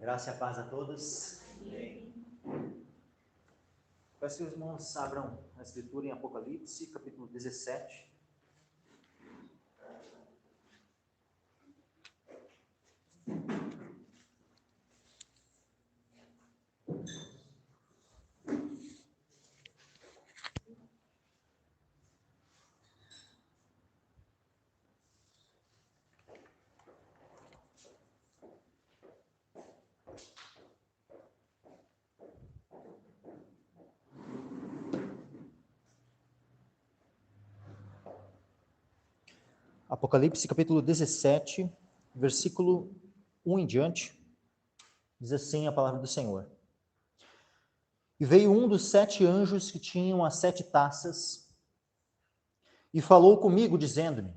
Graça e a paz a todos. Amém. Peço que os irmãos abram a Escritura em Apocalipse, capítulo 17. Apocalipse, capítulo 17, versículo 1 em diante, diz assim a palavra do Senhor. E veio um dos 7 anjos que tinham as 7 taças, e falou comigo, dizendo-me: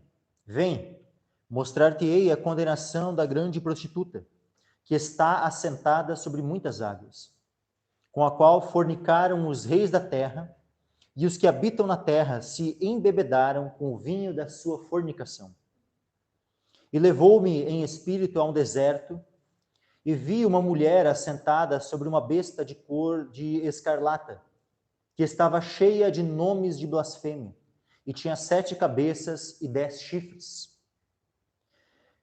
Vem, mostrar-te-ei a condenação da grande prostituta, que está assentada sobre muitas águas, com a qual fornicaram os reis da terra, e os que habitam na terra se embebedaram com o vinho da sua fornicação. E levou-me em espírito a um deserto, e vi uma mulher assentada sobre uma besta de cor de escarlata, que estava cheia de nomes de blasfêmia, e tinha 7 cabeças e 10 chifres.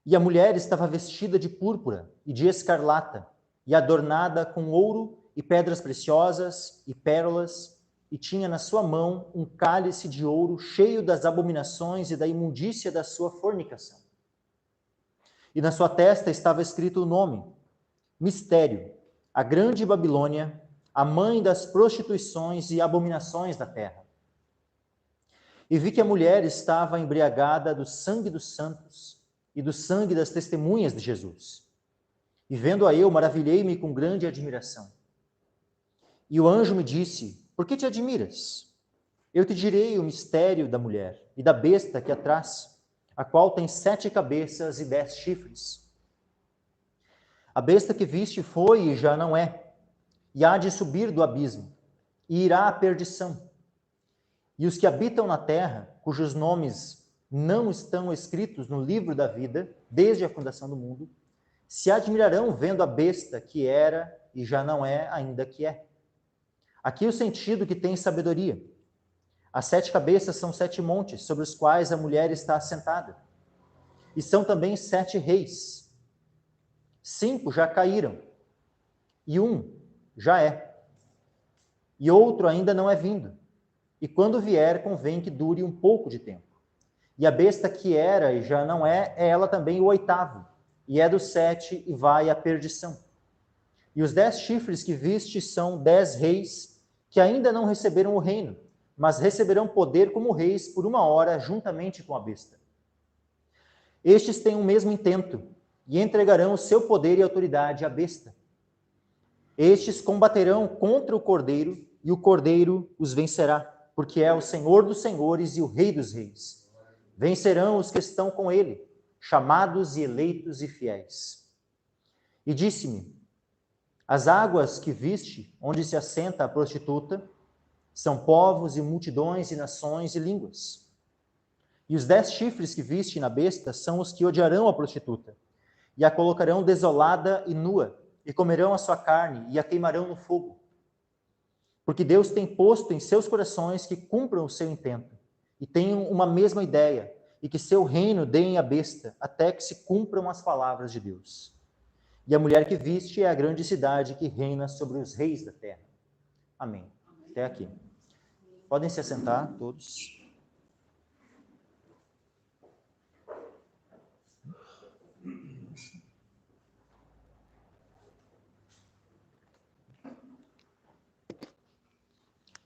E a mulher estava vestida de púrpura e de escarlata, e adornada com ouro e pedras preciosas e pérolas, e tinha na sua mão um cálice de ouro cheio das abominações e da imundícia da sua fornicação. E na sua testa estava escrito o nome: Mistério, a grande Babilônia, a mãe das prostituições e abominações da terra. E vi que a mulher estava embriagada do sangue dos santos e do sangue das testemunhas de Jesus. E vendo-a eu, maravilhei-me com grande admiração. E o anjo me disse: Por que te admiras? Eu te direi o mistério da mulher e da besta que a traz, a qual tem 7 cabeças e 10 chifres. A besta que viste foi e já não é, e há de subir do abismo, e irá à perdição. E os que habitam na terra, cujos nomes não estão escritos no livro da vida, desde a fundação do mundo, se admirarão vendo a besta que era e já não é, ainda que é. Aqui o sentido que tem sabedoria. As 7 cabeças são 7 montes, sobre os quais a mulher está assentada. E são também 7 reis. 5 já caíram, e 1 já é. E outro ainda não é vindo. E quando vier, convém que dure um pouco de tempo. E a besta que era e já não é ela também o 8º, e é dos 7 e vai à perdição. E os 10 chifres que viste são 10 reis que ainda não receberam o reino, mas receberão poder como reis por 1 hora juntamente com a besta. Estes têm o mesmo intento, e entregarão o seu poder e autoridade à besta. Estes combaterão contra o Cordeiro, e o Cordeiro os vencerá, porque é o Senhor dos senhores e o Rei dos reis. Vencerão os que estão com ele, chamados e eleitos e fiéis. E disse-me: As águas que viste, onde se assenta a prostituta, são povos e multidões e nações e línguas. E os 10 chifres que viste na besta são os que odiarão a prostituta, e a colocarão desolada e nua, e comerão a sua carne, e a queimarão no fogo. Porque Deus tem posto em seus corações que cumpram o seu intento, e tenham uma mesma ideia, e que seu reino deem à besta, até que se cumpram as palavras de Deus. E a mulher que viste é a grande cidade que reina sobre os reis da terra. Amém. Até aqui. Podem se assentar, todos.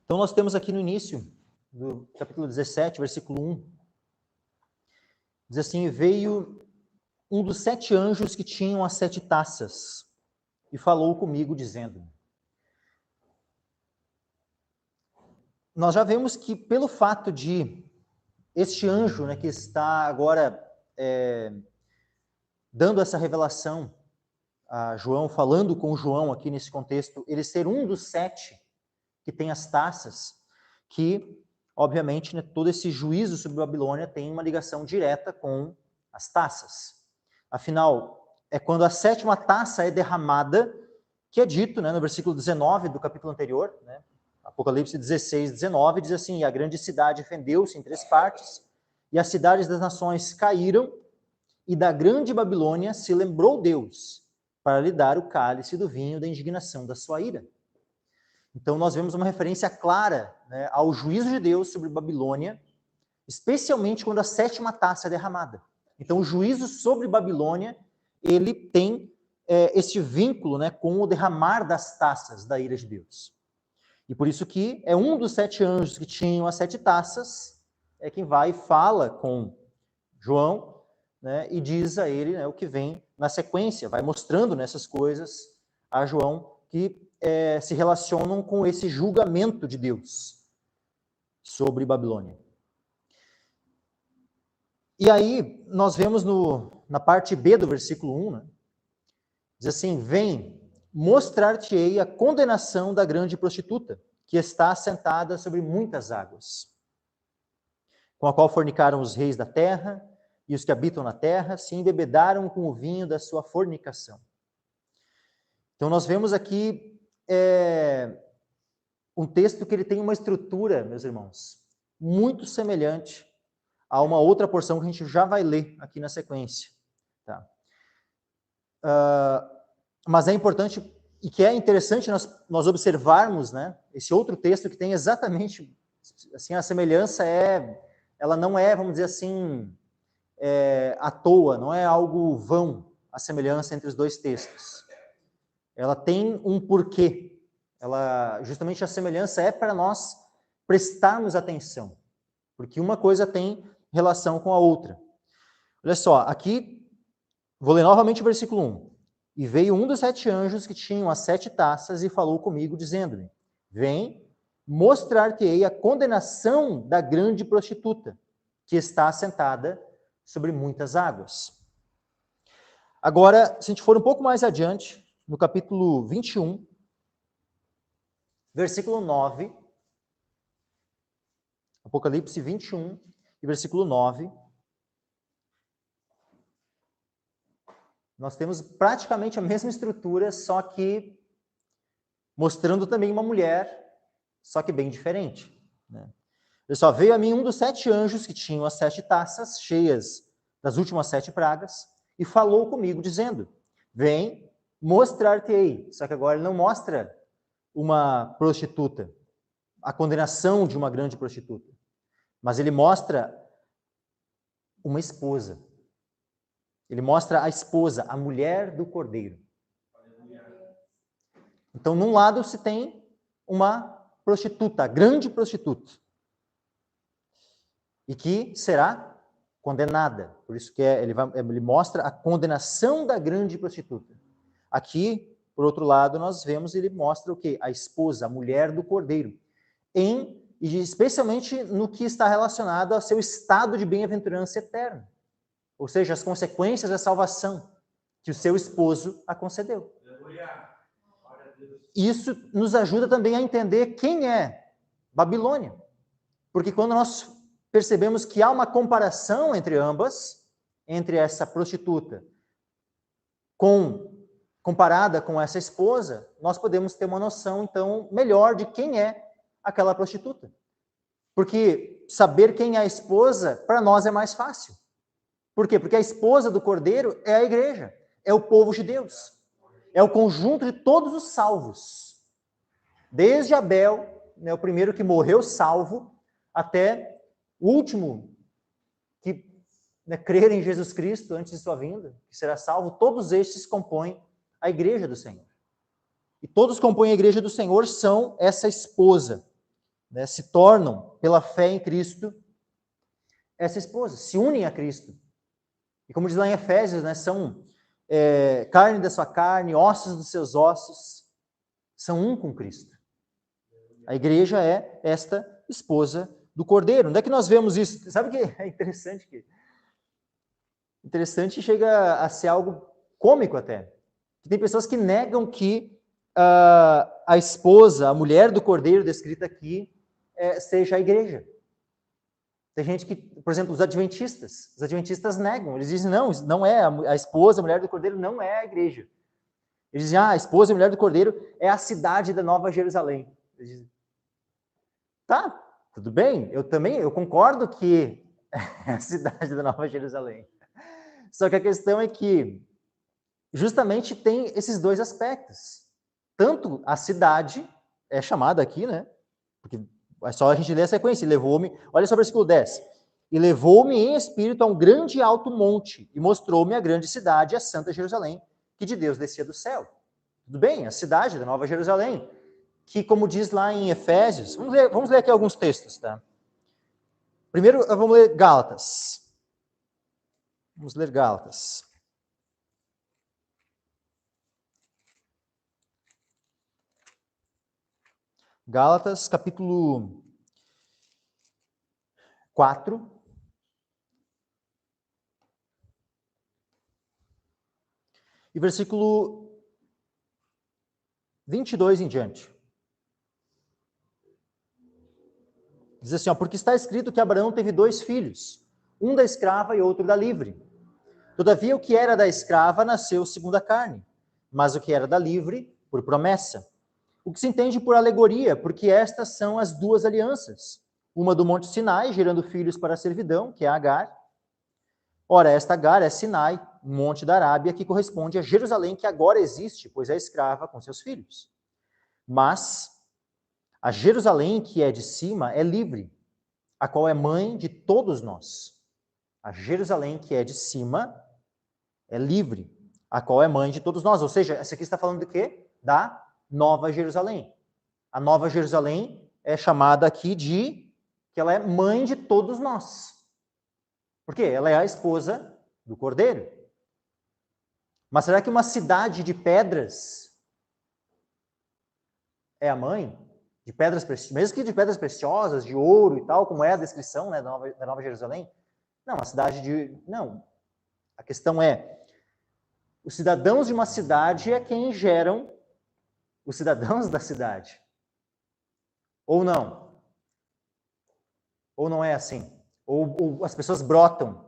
Então, nós temos aqui no início do capítulo 17, versículo 1, diz assim: Veio um dos 7 anjos que tinham as 7 taças, e falou comigo, dizendo... Nós já vemos que, pelo fato de este anjo, né, que está agora dando essa revelação a João, falando com João aqui nesse contexto, ele ser um dos 7 que tem as taças, que, obviamente, né, todo esse juízo sobre Babilônia tem uma ligação direta com as taças. Afinal, é quando a sétima taça é derramada, que é dito, né, no versículo 19 do capítulo anterior, né, Apocalipse 16, 19, diz assim: e a grande cidade fendeu-se em 3 partes, e as cidades das nações caíram, e da grande Babilônia se lembrou Deus, para lhe dar o cálice do vinho da indignação da sua ira. Então nós vemos uma referência clara, né, ao juízo de Deus sobre Babilônia, especialmente quando a sétima taça é derramada. Então o juízo sobre Babilônia, ele tem este vínculo, né, com o derramar das taças da ira de Deus. E por isso que é um dos 7 anjos que tinham as 7 taças, é quem vai e fala com João, né, e diz a ele, né, o que vem na sequência, vai mostrando nessas coisas a João que se relacionam com esse julgamento de Deus sobre Babilônia. E aí nós vemos na parte B do versículo 1, né, diz assim: vem, mostrar-te-ei a condenação da grande prostituta, que está assentada sobre muitas águas, com a qual fornicaram os reis da terra, e os que habitam na terra se embebedaram com o vinho da sua fornicação. Então nós vemos aqui um texto que ele tem uma estrutura, meus irmãos, muito semelhante a uma outra porção que a gente já vai ler aqui na sequência. Tá? Mas é importante e que é interessante nós observarmos, né, esse outro texto que tem exatamente assim, a semelhança ela não é, vamos dizer assim, à toa, não é algo vão, a semelhança entre os dois textos. Ela tem um porquê. Justamente a semelhança é para nós prestarmos atenção, porque uma coisa tem relação com a outra. Olha só, aqui, vou ler novamente o versículo 1. E veio um dos 7 anjos que tinham as 7 taças e falou comigo, dizendo-me: vem, mostrar-te-ei a condenação da grande prostituta, que está assentada sobre muitas águas. Agora, se a gente for um pouco mais adiante, no capítulo 21, versículo 9, Apocalipse 21, e versículo 9, nós temos praticamente a mesma estrutura, só que mostrando também uma mulher, só que bem diferente. Né? Pessoal, veio a mim um dos 7 anjos que tinham as 7 taças cheias das últimas 7 pragas, e falou comigo, dizendo: vem, mostrar-te-ei. Só que agora ele não mostra uma prostituta, a condenação de uma grande prostituta, mas ele mostra uma esposa. Ele mostra a esposa, a mulher do cordeiro. Então, num lado se tem uma prostituta, a grande prostituta, e que será condenada. Por isso que ele mostra a condenação da grande prostituta. Aqui, por outro lado, nós vemos, ele mostra o quê? A esposa, a mulher do cordeiro, e especialmente no que está relacionado ao seu estado de bem-aventurança eterna. Ou seja, as consequências da salvação que o seu esposo a concedeu. Isso nos ajuda também a entender quem é Babilônia. Porque quando nós percebemos que há uma comparação entre ambas, entre essa prostituta comparada com essa esposa, nós podemos ter uma noção, então, melhor de quem é aquela prostituta. Porque saber quem é a esposa, para nós é mais fácil. Por quê? Porque a esposa do Cordeiro é a igreja, é o povo de Deus, é o conjunto de todos os salvos. Desde Abel, né, o primeiro que morreu salvo, até o último que crer em Jesus Cristo antes de sua vinda, que será salvo, todos estes compõem a igreja do Senhor. E todos compõem a igreja do Senhor são essa esposa, né, se tornam, pela fé em Cristo, essa esposa, se unem a Cristo. E como diz lá em Efésios, né, são carne da sua carne, ossos dos seus ossos, são um com Cristo. A igreja é esta esposa do Cordeiro. Onde é que nós vemos isso? Sabe que é interessante? Interessante, chega a ser algo cômico até. Tem pessoas que negam que a esposa, a mulher do Cordeiro descrita aqui, seja a igreja. Tem gente que, por exemplo, os adventistas negam. Eles dizem, não é a esposa, a mulher do Cordeiro não é a igreja. Eles dizem, a esposa e a mulher do Cordeiro é a cidade da Nova Jerusalém. Eles dizem, tá, tudo bem, eu concordo que é a cidade da Nova Jerusalém. Só que a questão é que justamente tem esses dois aspectos. Tanto a cidade é chamada aqui, né? Porque é só a gente ler a sequência. Levou-me, olha só o versículo 10. E levou-me em espírito a um grande alto monte e mostrou-me a grande cidade, a Santa Jerusalém, que de Deus descia do céu. Tudo bem, a cidade da Nova Jerusalém, que, como diz lá em Efésios, vamos ler aqui alguns textos, tá? Primeiro, vamos ler Gálatas. Vamos ler Gálatas. Gálatas, capítulo 4. E versículo 22 em diante. Diz assim, porque está escrito que Abraão teve 2 filhos, um da escrava e outro da livre. Todavia, o que era da escrava nasceu segundo a carne, mas o que era da livre, por promessa. O que se entende por alegoria, porque estas são as 2 alianças. Uma do Monte Sinai, gerando filhos para a servidão, que é Agar. Ora, esta Agar é Sinai, monte da Arábia, que corresponde a Jerusalém, que agora existe, pois é escrava com seus filhos. Mas a Jerusalém, que é de cima, é livre, a qual é mãe de todos nós. A Jerusalém, que é de cima, é livre, a qual é mãe de todos nós. Ou seja, essa aqui está falando do quê? Da Nova Jerusalém. A Nova Jerusalém é chamada aqui de que ela é mãe de todos nós. Por quê? Ela é a esposa do Cordeiro. Mas será que uma cidade de pedras é a mãe? De pedras preciosas, mesmo que de pedras preciosas, de ouro e tal, como é a descrição, né, da Nova Jerusalém? Não, a cidade de... Não. A questão é, os cidadãos de uma cidade é quem geram os cidadãos da cidade. Ou não? Ou não é assim? Ou as pessoas brotam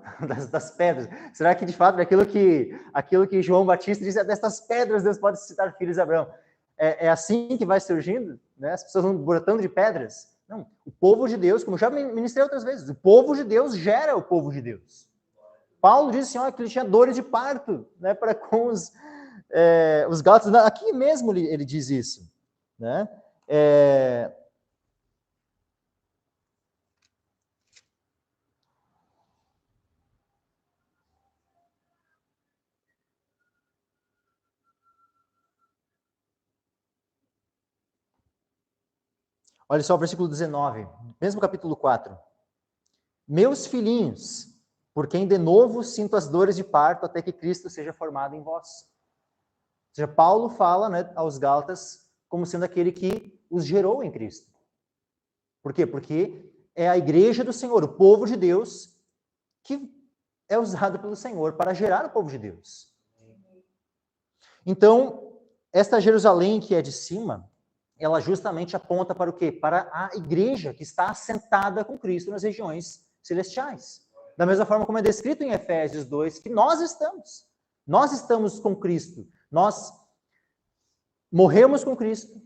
das pedras? Será que, de fato, é aquilo que João Batista disse, destas pedras Deus pode citar filhos de Abraão? É assim que vai surgindo? Né? As pessoas vão brotando de pedras? Não. O povo de Deus, como já ministrei outras vezes, o povo de Deus gera o povo de Deus. Paulo disse assim, que ele tinha dores de parto, né, para com os Gálatas. Aqui mesmo ele diz isso. Né? Olha só o versículo 19, mesmo capítulo 4. Meus filhinhos, por quem de novo sinto as dores de parto até que Cristo seja formado em vós. Ou seja, Paulo fala, né, aos Gálatas como sendo aquele que os gerou em Cristo. Por quê? Porque é a igreja do Senhor, o povo de Deus, que é usado pelo Senhor para gerar o povo de Deus. Então, esta Jerusalém que é de cima, ela justamente aponta para o quê? Para a igreja que está assentada com Cristo nas regiões celestiais. Da mesma forma como é descrito em Efésios 2, que nós estamos. Nós estamos com Cristo. Nós morremos com Cristo.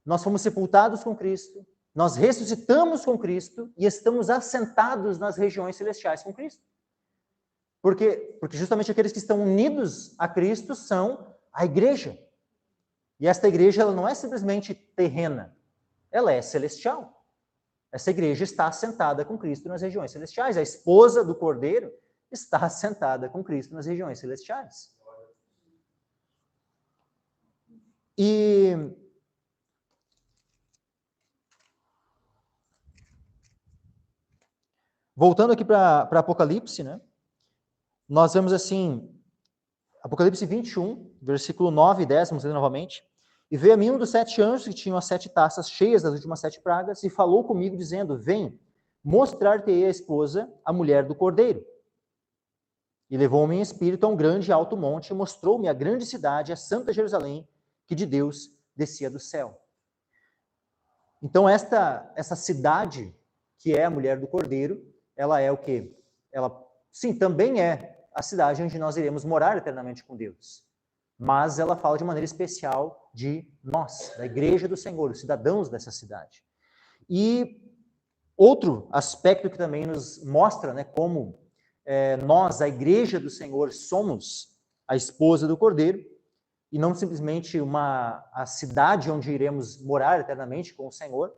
Nós fomos sepultados com Cristo. Nós ressuscitamos com Cristo e estamos assentados nas regiões celestiais com Cristo. Porque justamente aqueles que estão unidos a Cristo são a igreja. E esta igreja ela não é simplesmente terrena, ela é celestial. Essa igreja está assentada com Cristo nas regiões celestiais. A esposa do Cordeiro está assentada com Cristo nas regiões celestiais. E voltando aqui para Apocalipse, né? Nós vemos assim, Apocalipse 21, versículo 9 e 10, vamos ler novamente. E veio a mim um dos 7 anjos que tinham as 7 taças cheias das últimas 7 pragas, e falou comigo, dizendo, vem, mostrar-te-ei a esposa, a mulher do Cordeiro. E levou-me em espírito a um grande e alto monte, e mostrou-me a grande cidade, a Santa Jerusalém, que de Deus descia do céu. Então essa cidade, que é a mulher do Cordeiro, ela é o quê? Ela, sim, também é a cidade onde nós iremos morar eternamente com Deus. Mas ela fala de maneira especial de nós, da igreja do Senhor, os cidadãos dessa cidade. E outro aspecto que também nos mostra, né, como nós, a igreja do Senhor, somos a esposa do Cordeiro, e não simplesmente a cidade onde iremos morar eternamente com o Senhor,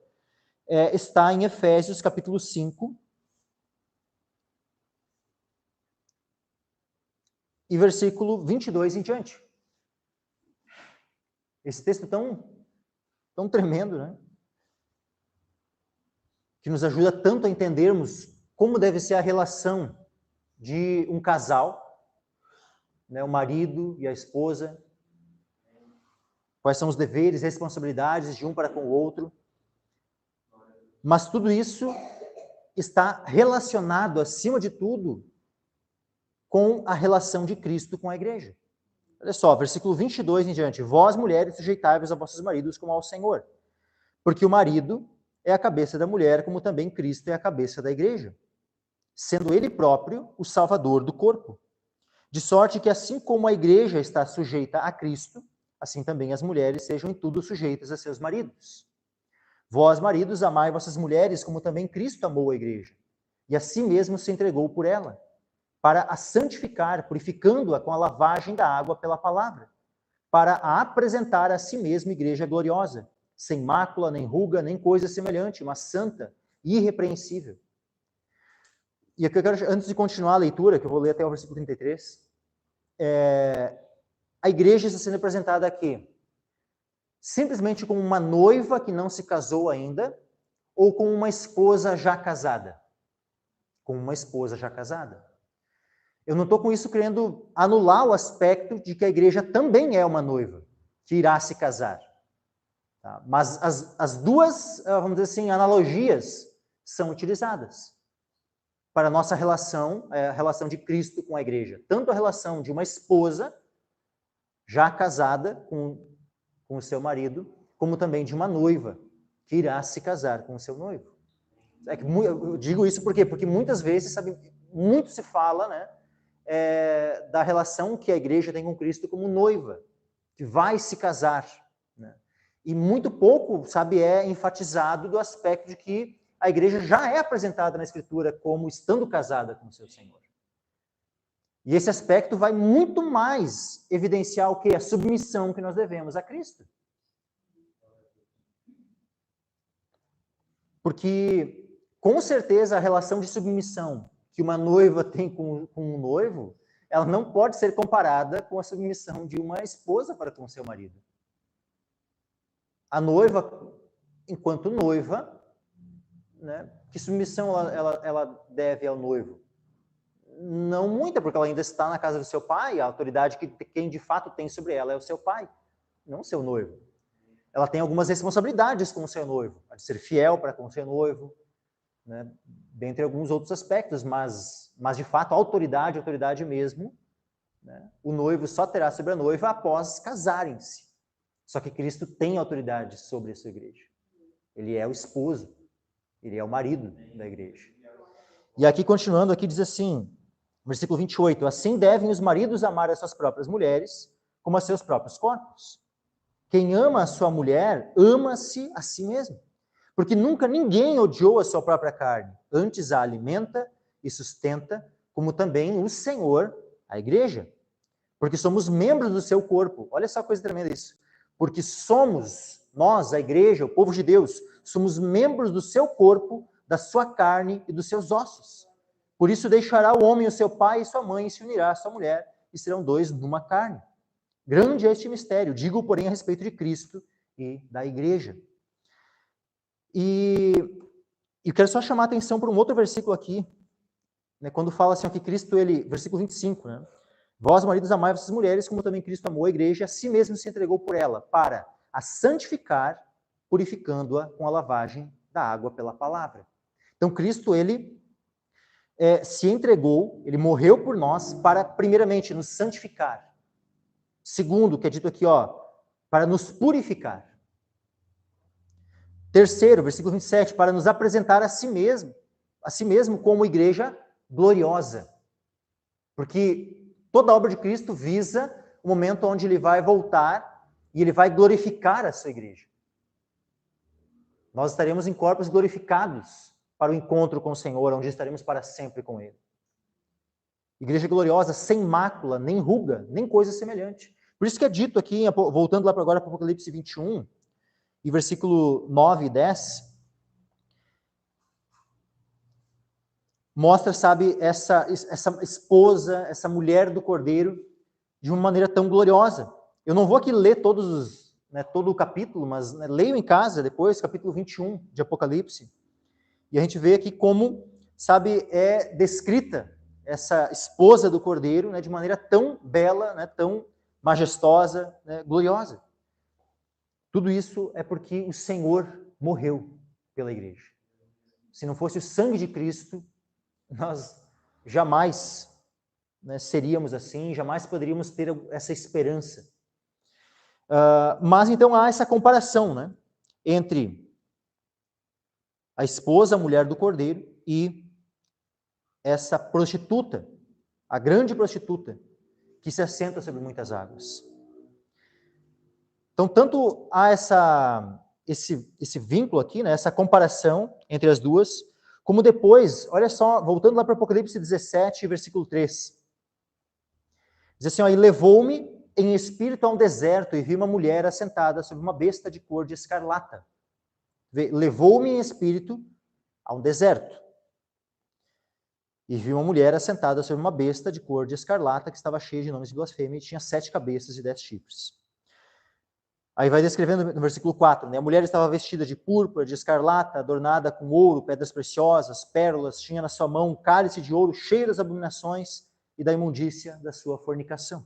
está em Efésios capítulo 5, e versículo 22 em diante. Esse texto tão tremendo, né? Que nos ajuda tanto a entendermos como deve ser a relação de um casal, né, o marido e a esposa, quais são os deveres, responsabilidades de um para com o outro. Mas tudo isso está relacionado, acima de tudo, com a relação de Cristo com a igreja. Olha só, versículo 22 em diante. Vós, mulheres, sujeitai-vos a vossos maridos como ao Senhor. Porque o marido é a cabeça da mulher, como também Cristo é a cabeça da igreja, sendo ele próprio o salvador do corpo. De sorte que assim como a igreja está sujeita a Cristo, assim também as mulheres sejam em tudo sujeitas a seus maridos. Vós, maridos, amai vossas mulheres, como também Cristo amou a igreja, e a si mesmo se entregou por ela, para a santificar, purificando-a com a lavagem da água pela palavra, para a apresentar a si mesmo igreja gloriosa, sem mácula, nem ruga, nem coisa semelhante, mas santa e irrepreensível. E aqui eu quero, antes de continuar a leitura, que eu vou ler até o versículo 33, a igreja está sendo apresentada aqui simplesmente como uma noiva que não se casou ainda, ou como uma esposa já casada. Como uma esposa já casada. Eu não estou com isso querendo anular o aspecto de que a igreja também é uma noiva, que irá se casar. Tá? Mas as duas, vamos dizer assim, analogias são utilizadas para a nossa relação, a relação de Cristo com a igreja. Tanto a relação de uma esposa já casada com o seu marido, como também de uma noiva que irá se casar com o seu noivo. Eu digo isso por quê? Porque muitas vezes, sabe, muito se fala, né, da relação que a igreja tem com Cristo como noiva, que vai se casar, né? E muito pouco, sabe, é enfatizado do aspecto de que a igreja já é apresentada na Escritura como estando casada com o seu Senhor. E esse aspecto vai muito mais evidenciar o que? A submissão que nós devemos a Cristo. Porque, com certeza, a relação de submissão que uma noiva tem com um noivo, ela não pode ser comparada com a submissão de uma esposa para com seu marido. A noiva, enquanto noiva, né, que submissão ela deve ao noivo? Não muita, porque ela ainda está na casa do seu pai, a autoridade que quem de fato tem sobre ela é o seu pai, não o seu noivo. Ela tem algumas responsabilidades com o seu noivo, a de ser fiel para com o seu noivo, né, dentre alguns outros aspectos, mas de fato a autoridade mesmo, né, o noivo só terá sobre a noiva após casarem-se. Só que Cristo tem autoridade sobre a sua igreja. Ele é o esposo, ele é o marido da igreja. E aqui, continuando, aqui diz assim, versículo 28, assim devem os maridos amar as suas próprias mulheres como a seus próprios corpos. Quem ama a sua mulher, ama-se a si mesmo. Porque nunca ninguém odiou a sua própria carne, antes a alimenta e sustenta, como também o Senhor, a igreja. Porque somos membros do seu corpo. Olha só que coisa tremenda isso. Porque somos, nós, a igreja, o povo de Deus, somos membros do seu corpo, da sua carne e dos seus ossos. Por isso deixará o homem o seu pai e sua mãe e se unirá à sua mulher, e serão dois numa carne. Grande é este mistério, digo, porém, a respeito de Cristo e da igreja. E eu quero só chamar a atenção para um outro versículo aqui, né, quando fala assim, que Cristo, versículo 25, né? Vós, maridos, amai vossas mulheres, como também Cristo amou a igreja, a si mesmo se entregou por ela, para a santificar, purificando-a com a lavagem da água pela palavra. Então, Cristo, ele se entregou, ele morreu por nós para, primeiramente, nos santificar. Segundo, que é dito aqui, para nos purificar. Terceiro, versículo 27, para nos apresentar a si mesmo. a si mesmo como igreja gloriosa. Porque toda a obra de Cristo visa o momento onde ele vai voltar e ele vai glorificar a sua igreja. Nós estaremos em corpos glorificados para o encontro com o Senhor, onde estaremos para sempre com Ele. Igreja gloriosa, sem mácula, nem ruga, nem coisa semelhante. Por isso que é dito aqui, voltando lá agora para o Apocalipse 21, e versículo 9 e 10, mostra, sabe, essa esposa, essa mulher do Cordeiro, de uma maneira tão gloriosa. Eu não vou aqui ler todo o capítulo, mas leio em casa depois, capítulo 21 de Apocalipse, e a gente vê aqui como, sabe, é descrita essa esposa do Cordeiro, de maneira tão bela, tão majestosa, gloriosa. Tudo isso é porque o Senhor morreu pela igreja. Se não fosse o sangue de Cristo, nós jamais seríamos assim, jamais poderíamos ter essa esperança. Mas então há essa comparação, entre a esposa, a mulher do Cordeiro, e essa prostituta, a grande prostituta, que se assenta sobre muitas águas. Então, tanto há esse vínculo aqui, essa comparação entre as duas, como depois, olha só, voltando lá para Apocalipse 17, versículo 3. Diz assim, e levou-me em espírito a um deserto e vi uma mulher assentada sobre uma besta de cor de escarlata. Levou-me em espírito a um deserto e vi uma mulher assentada sobre uma besta de cor de escarlata que estava cheia de nomes de blasfêmia e tinha 7 cabeças e 10 chifres. Aí vai descrevendo no versículo 4, a mulher estava vestida de púrpura, de escarlata, adornada com ouro, pedras preciosas, pérolas, tinha na sua mão um cálice de ouro cheio das abominações e da imundícia da sua fornicação.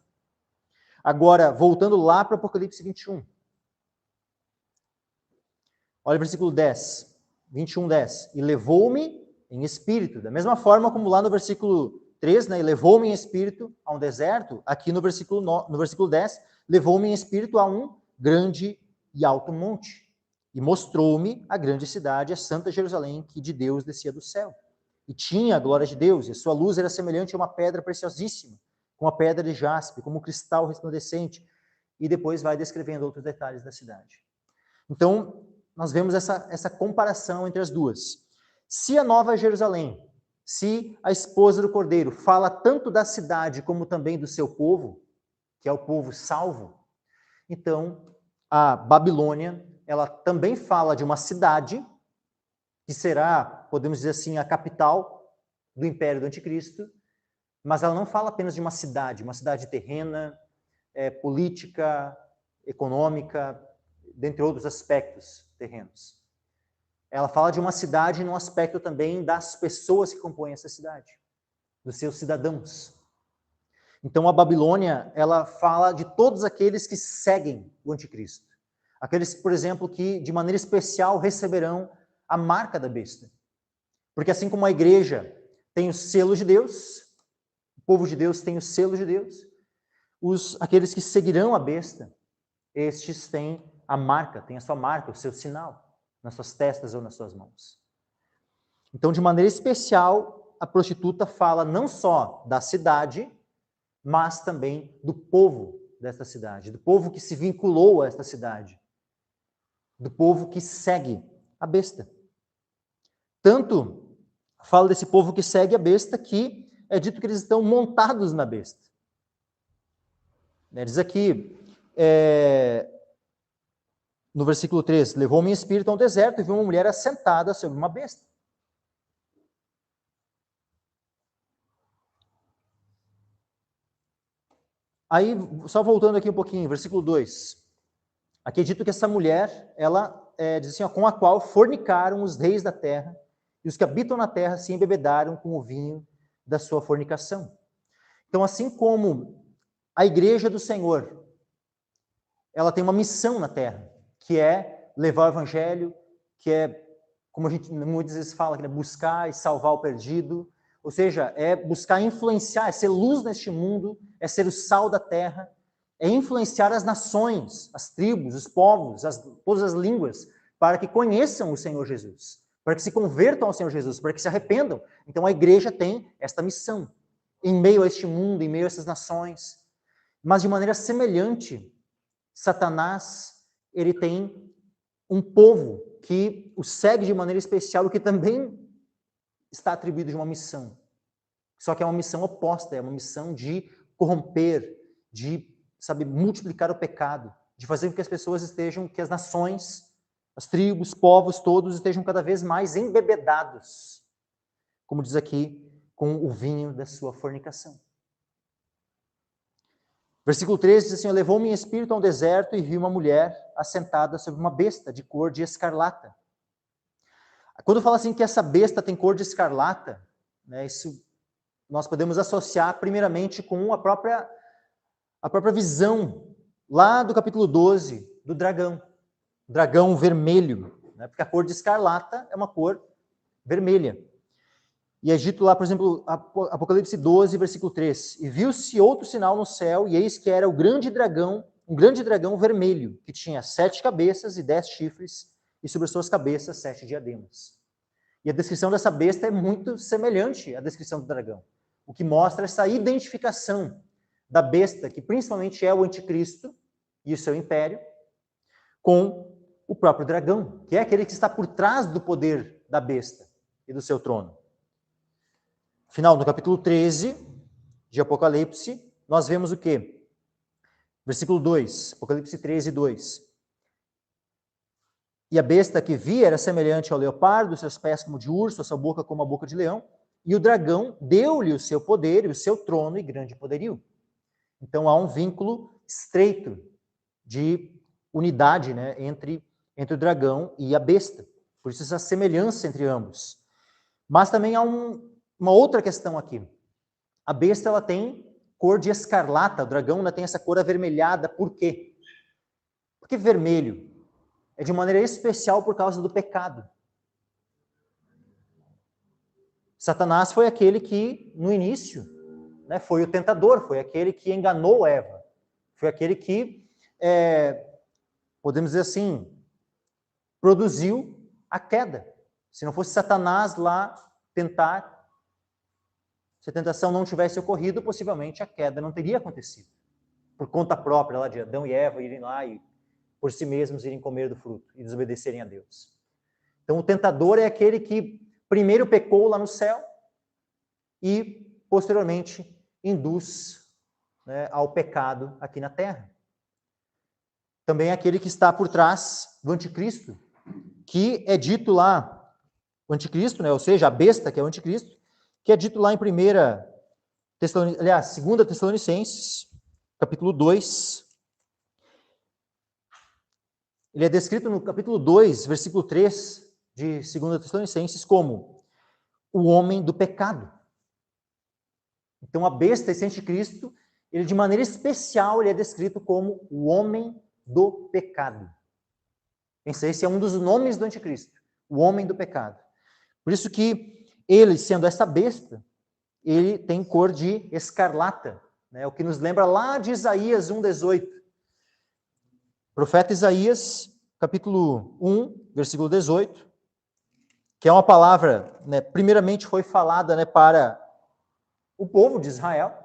Agora, voltando lá para o Apocalipse 21. Olha o versículo 10, 21, 10. E levou-me em espírito, da mesma forma como lá no versículo 3, e levou-me em espírito a um deserto, aqui no versículo 10, levou-me em espírito a um grande e alto monte, e mostrou-me a grande cidade, a santa Jerusalém, que de Deus descia do céu. E tinha a glória de Deus, e a sua luz era semelhante a uma pedra preciosíssima, com a pedra de jaspe, como um cristal resplandecente, e depois vai descrevendo outros detalhes da cidade. Então, nós vemos essa comparação entre as duas. Se a Nova Jerusalém, se a esposa do Cordeiro fala tanto da cidade como também do seu povo, que é o povo salvo, então a Babilônia, ela também fala de uma cidade que será, podemos dizer assim, a capital do Império do Anticristo, mas ela não fala apenas de uma cidade terrena, política, econômica, dentre outros aspectos terrenos. Ela fala de uma cidade num aspecto também das pessoas que compõem essa cidade, dos seus cidadãos. Então a Babilônia, ela fala de todos aqueles que seguem o anticristo. Aqueles, por exemplo, que de maneira especial receberão a marca da besta. Porque assim como a igreja tem o selo de Deus, o povo de Deus tem o selo de Deus, aqueles que seguirão a besta, estes têm a marca, têm a sua marca, o seu sinal, nas suas testas ou nas suas mãos. Então, de maneira especial, a prostituta fala não só da cidade, mas também do povo desta cidade, do povo que se vinculou a esta cidade, do povo que segue a besta. Tanto fala desse povo que segue a besta que é dito que eles estão montados na besta. Diz aqui, no versículo 3, levou-me em espírito a um deserto e vi uma mulher assentada sobre uma besta. Aí, só voltando aqui um pouquinho, versículo 2. Aqui é dito que essa mulher, ela diz assim, com a qual fornicaram os reis da terra, e os que habitam na terra se embebedaram com o vinho da sua fornicação. Então, assim como a igreja do Senhor, ela tem uma missão na terra, que é levar o evangelho, que é, como a gente muitas vezes fala, buscar e salvar o perdido, ou seja, é buscar influenciar, é ser luz neste mundo, é ser o sal da terra, é influenciar as nações, as tribos, os povos, todas as línguas, para que conheçam o Senhor Jesus, para que se convertam ao Senhor Jesus, para que se arrependam. Então a igreja tem esta missão, em meio a este mundo, em meio a essas nações. Mas de maneira semelhante, Satanás, ele tem um povo que o segue de maneira especial, o que também está atribuído de uma missão. Só que é uma missão oposta, é uma missão de corromper, de, multiplicar o pecado, de fazer com que as pessoas estejam, que as nações, as tribos, povos, todos estejam cada vez mais embebedados, como diz aqui, com o vinho da sua fornicação. Versículo 13 diz assim: levou-me em espírito a um deserto e vi uma mulher assentada sobre uma besta de cor de escarlata. Quando fala assim que essa besta tem cor de escarlata, né, isso nós podemos associar primeiramente com a própria visão lá do capítulo 12 do dragão. Dragão vermelho, né, porque a cor de escarlata é uma cor vermelha. E é dito lá, por exemplo, Apocalipse 12, versículo 3. E viu-se outro sinal no céu, e eis que era um grande dragão vermelho, que tinha 7 cabeças e 10 chifres, e sobre suas cabeças 7 diademas. E a descrição dessa besta é muito semelhante à descrição do dragão, o que mostra essa identificação da besta, que principalmente é o anticristo e o seu império, com o próprio dragão, que é aquele que está por trás do poder da besta e do seu trono. Final do capítulo 13 de Apocalipse, nós vemos o quê? Versículo 2, Apocalipse 13, 2. E a besta que vi era semelhante ao leopardo, seus pés como de urso, a sua boca como a boca de leão, e o dragão deu-lhe o seu poder e o seu trono e grande poderio. Então há um vínculo estreito de unidade, né, entre o dragão e a besta. Por isso essa semelhança entre ambos. Mas também há uma outra questão aqui. A besta ela tem cor de escarlata, o dragão ainda tem essa cor avermelhada. Por quê? Porque vermelho é de maneira especial por causa do pecado. Satanás foi aquele que, no início, né, foi o tentador, foi aquele que enganou Eva. Foi aquele que, podemos dizer assim, produziu a queda. Se não fosse Satanás lá tentar, se a tentação não tivesse ocorrido, possivelmente a queda não teria acontecido. Por conta própria lá de Adão e Eva irem lá e por si mesmos irem comer do fruto e desobedecerem a Deus. Então o tentador é aquele que primeiro pecou lá no céu e posteriormente induz, né, ao pecado aqui na terra. Também é aquele que está por trás do anticristo, que é dito lá, o anticristo, né, ou seja, a besta que é o anticristo, que é dito lá em 2 Tessalonicenses, capítulo 2. Ele é descrito no capítulo 2, versículo 3 de 2 Tessalonicenses como o homem do pecado. Então a besta, esse anticristo, ele de maneira especial ele é descrito como o homem do pecado. Esse é um dos nomes do anticristo, o homem do pecado. Por isso que ele, sendo essa besta, ele tem cor de escarlata, né? O que nos lembra lá de Isaías 1,18. Profeta Isaías, capítulo 1, versículo 18, que é uma palavra, né, primeiramente foi falada, né, para o povo de Israel,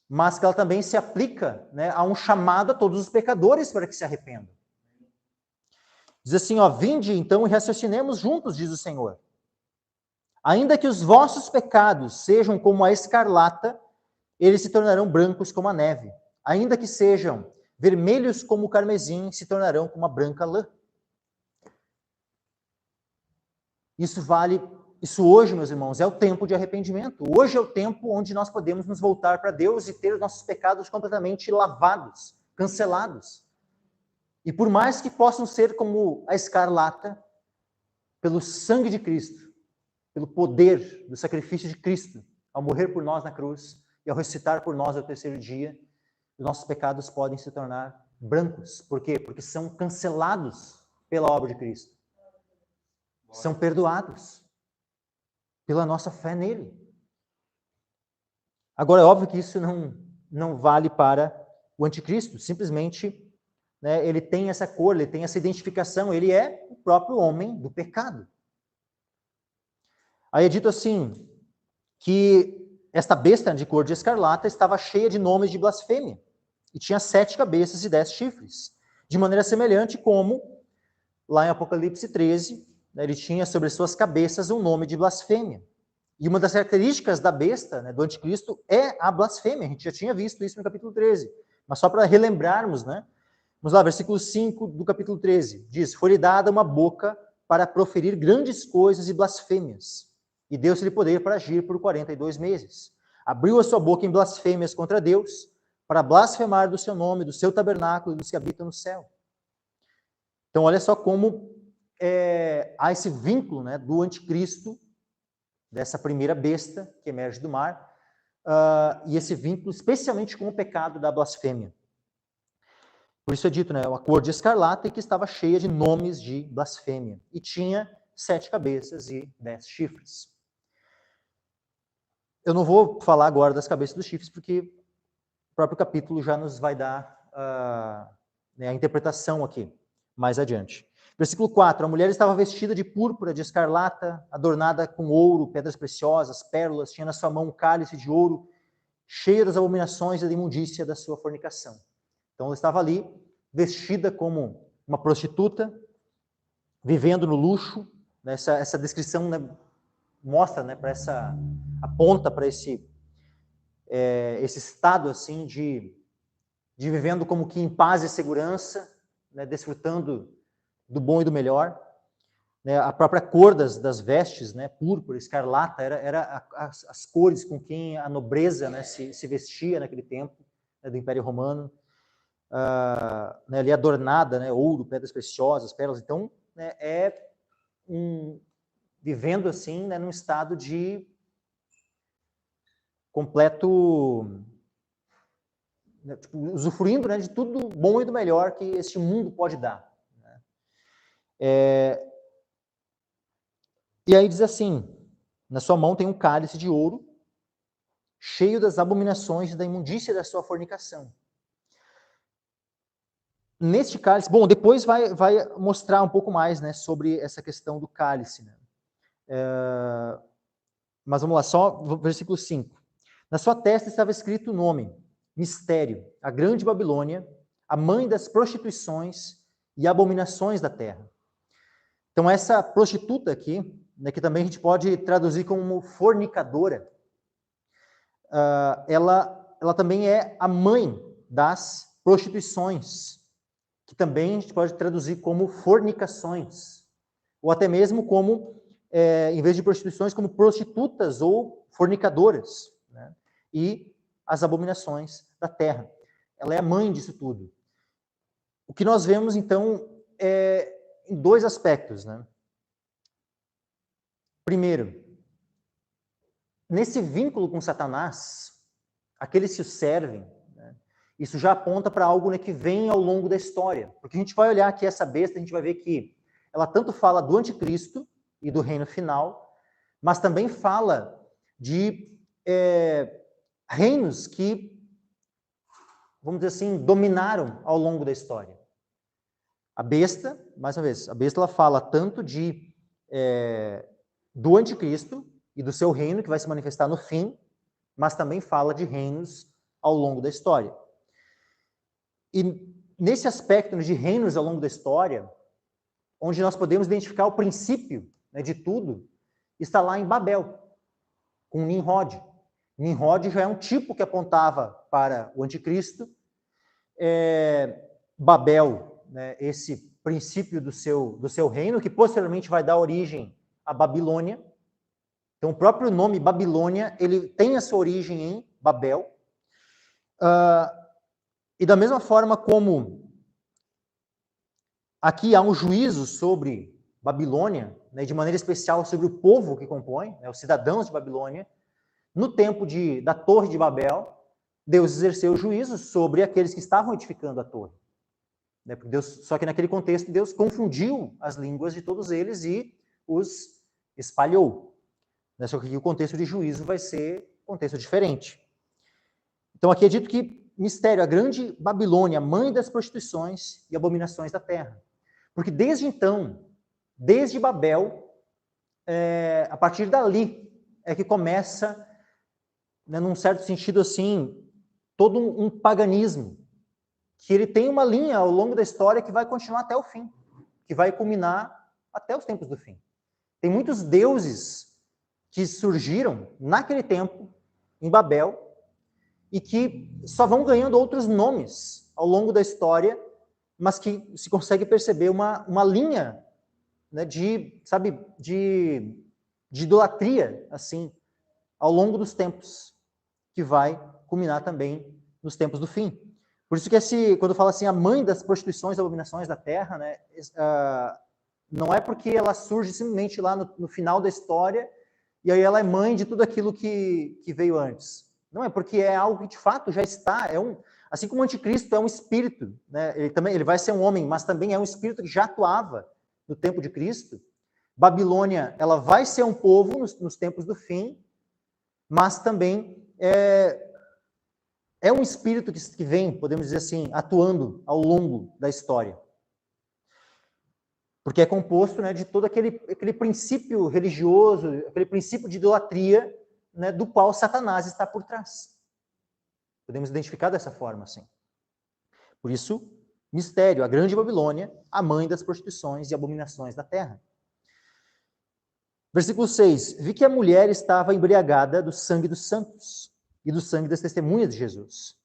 mas que ela também se aplica, né, a um chamado a todos os pecadores para que se arrependam. Diz assim, ó, vinde então e raciocinemos juntos, diz o Senhor. Ainda que os vossos pecados sejam como a escarlata, eles se tornarão brancos como a neve. Ainda que sejam vermelhos como o carmesim, se tornarão como a branca lã. Isso hoje, meus irmãos, é o tempo de arrependimento. Hoje é o tempo onde nós podemos nos voltar para Deus e ter os nossos pecados completamente lavados, cancelados. E por mais que possam ser como a escarlata, pelo sangue de Cristo, pelo poder do sacrifício de Cristo, ao morrer por nós na cruz e ao ressuscitar por nós ao terceiro dia, os nossos pecados podem se tornar brancos. Por quê? Porque são cancelados pela obra de Cristo. São perdoados pela nossa fé nele. Agora, é óbvio que isso não vale para o anticristo. Simplesmente né, ele tem essa cor, ele tem essa identificação, ele é o próprio homem do pecado. Aí é dito assim, que esta besta de cor de escarlata estava cheia de nomes de blasfêmia, e tinha 7 cabeças e 10 chifres, de maneira semelhante como, lá em Apocalipse 13, né, ele tinha sobre suas cabeças um nome de blasfêmia. E uma das características da besta, né, do anticristo, é a blasfêmia. A gente já tinha visto isso no capítulo 13. Mas só para relembrarmos, né? Vamos lá, versículo 5 do capítulo 13. Diz, foi-lhe dada uma boca para proferir grandes coisas e blasfêmias. E deu-se-lhe poder para agir por 42 meses. Abriu a sua boca em blasfêmias contra Deus, para blasfemar do seu nome, do seu tabernáculo e dos que habitam no céu. Então, olha só como há esse vínculo, né, do anticristo, dessa primeira besta que emerge do mar, e esse vínculo especialmente com o pecado da blasfêmia. Por isso é dito, né, a cor de escarlata e que estava cheia de nomes de blasfêmia. E tinha 7 cabeças e 10 chifres. Eu não vou falar agora das cabeças dos chifres, porque o próprio capítulo já nos vai dar a interpretação aqui, mais adiante. Versículo 4, a mulher estava vestida de púrpura, de escarlata, adornada com ouro, pedras preciosas, pérolas, tinha na sua mão um cálice de ouro, cheio das abominações e da imundícia da sua fornicação. Então ela estava ali, vestida como uma prostituta, vivendo no luxo, né? Essa descrição, né, mostra, né, aponta para esse estado assim de vivendo como que em paz e segurança, né, desfrutando do bom e do melhor, né, a própria cor das vestes, né, púrpura, escarlata, era as cores com quem a nobreza, né, se vestia naquele tempo, né, do Império Romano, né, ali adornada, né, ouro, pedras preciosas, pérolas. Então, né, vivendo assim, né, num estado de completo, né, tipo, usufruindo, né, de tudo bom e do melhor que este mundo pode dar. E aí diz assim, na sua mão tem um cálice de ouro, cheio das abominações e da imundícia da sua fornicação. Neste cálice, bom, depois vai mostrar um pouco mais, né, sobre essa questão do cálice, né? Mas vamos lá, só versículo 5. Na sua testa estava escrito o nome, mistério, a grande Babilônia, a mãe das prostituições e abominações da terra. Então essa prostituta aqui, né, que também a gente pode traduzir como fornicadora, ela também é a mãe das prostituições, que também a gente pode traduzir como fornicações, ou até mesmo como, em vez de prostituições, como prostitutas ou fornicadoras, né? E as abominações da terra. Ela é a mãe disso tudo. O que nós vemos, então, em 2 aspectos, né? Primeiro, nesse vínculo com Satanás, aqueles que o servem, né, isso já aponta para algo, né, que vem ao longo da história. Porque a gente vai olhar aqui essa besta, a gente vai ver que ela tanto fala do anticristo e do reino final, mas também fala de reinos que, vamos dizer assim, dominaram ao longo da história. A besta, mais uma vez, a besta ela fala tanto do anticristo e do seu reino, que vai se manifestar no fim, mas também fala de reinos ao longo da história. E nesse aspecto de reinos ao longo da história, onde nós podemos identificar o princípio, né, de tudo, está lá em Babel, com Nimrod. Nimrod já é um tipo que apontava para o anticristo. Babel, né, esse princípio do seu reino, que posteriormente vai dar origem à Babilônia. Então, o próprio nome Babilônia, ele tem a sua origem em Babel. E da mesma forma como aqui há um juízo sobre Babilônia, né, de maneira especial sobre o povo que compõe, né, os cidadãos de Babilônia, no tempo da Torre de Babel, Deus exerceu juízo sobre aqueles que estavam edificando a torre. Né, só que naquele contexto, Deus confundiu as línguas de todos eles e os espalhou. Só que aqui o contexto de juízo vai ser um contexto diferente. Então aqui é dito que mistério, a grande Babilônia, mãe das prostituições e abominações da terra. Porque desde então, desde Babel, a partir dali, é que começa, né, num certo sentido assim, todo um paganismo, que ele tem uma linha ao longo da história que vai continuar até o fim, que vai culminar até os tempos do fim. Tem muitos deuses que surgiram naquele tempo, em Babel, e que só vão ganhando outros nomes ao longo da história, mas que se consegue perceber uma linha, né, de idolatria, assim, ao longo dos tempos, que vai culminar também nos tempos do fim. Por isso que quando fala assim, a mãe das prostituições e abominações da terra, né, não é porque ela surge simplesmente lá no final da história, e aí ela é mãe de tudo aquilo que veio antes. Não, é porque é algo que de fato já está, assim como o anticristo é um espírito, né, ele vai ser um homem, mas também é um espírito que já atuava no tempo de Cristo. Babilônia, ela vai ser um povo nos tempos do fim, mas também é um espírito que vem, podemos dizer assim, atuando ao longo da história. Porque é composto, né, de todo aquele princípio religioso, aquele princípio de idolatria, né, do qual Satanás está por trás. Podemos identificar dessa forma, assim. Por isso, mistério, a grande Babilônia, a mãe das prostituições e abominações da terra. Versículo 6. Vi que a mulher estava embriagada do sangue dos santos e do sangue das testemunhas de Jesus.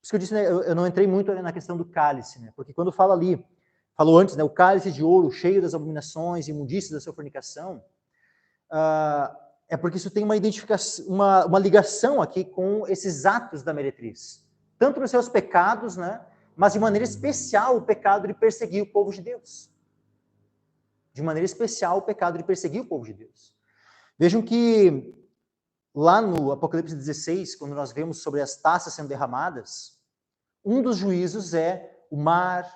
Por isso que eu disse, né, eu não entrei muito na questão do cálice, né, porque quando fala ali, falou antes, né, o cálice de ouro cheio das abominações e imundícias da sua fornicação, é porque isso tem uma identificação, uma ligação aqui com esses atos da meretriz. Tanto nos seus pecados, né, mas de maneira especial o pecado de perseguir o povo de Deus. De maneira especial o pecado de perseguir o povo de Deus. Vejam que lá no Apocalipse 16, quando nós vemos sobre as taças sendo derramadas, um dos juízos é o mar,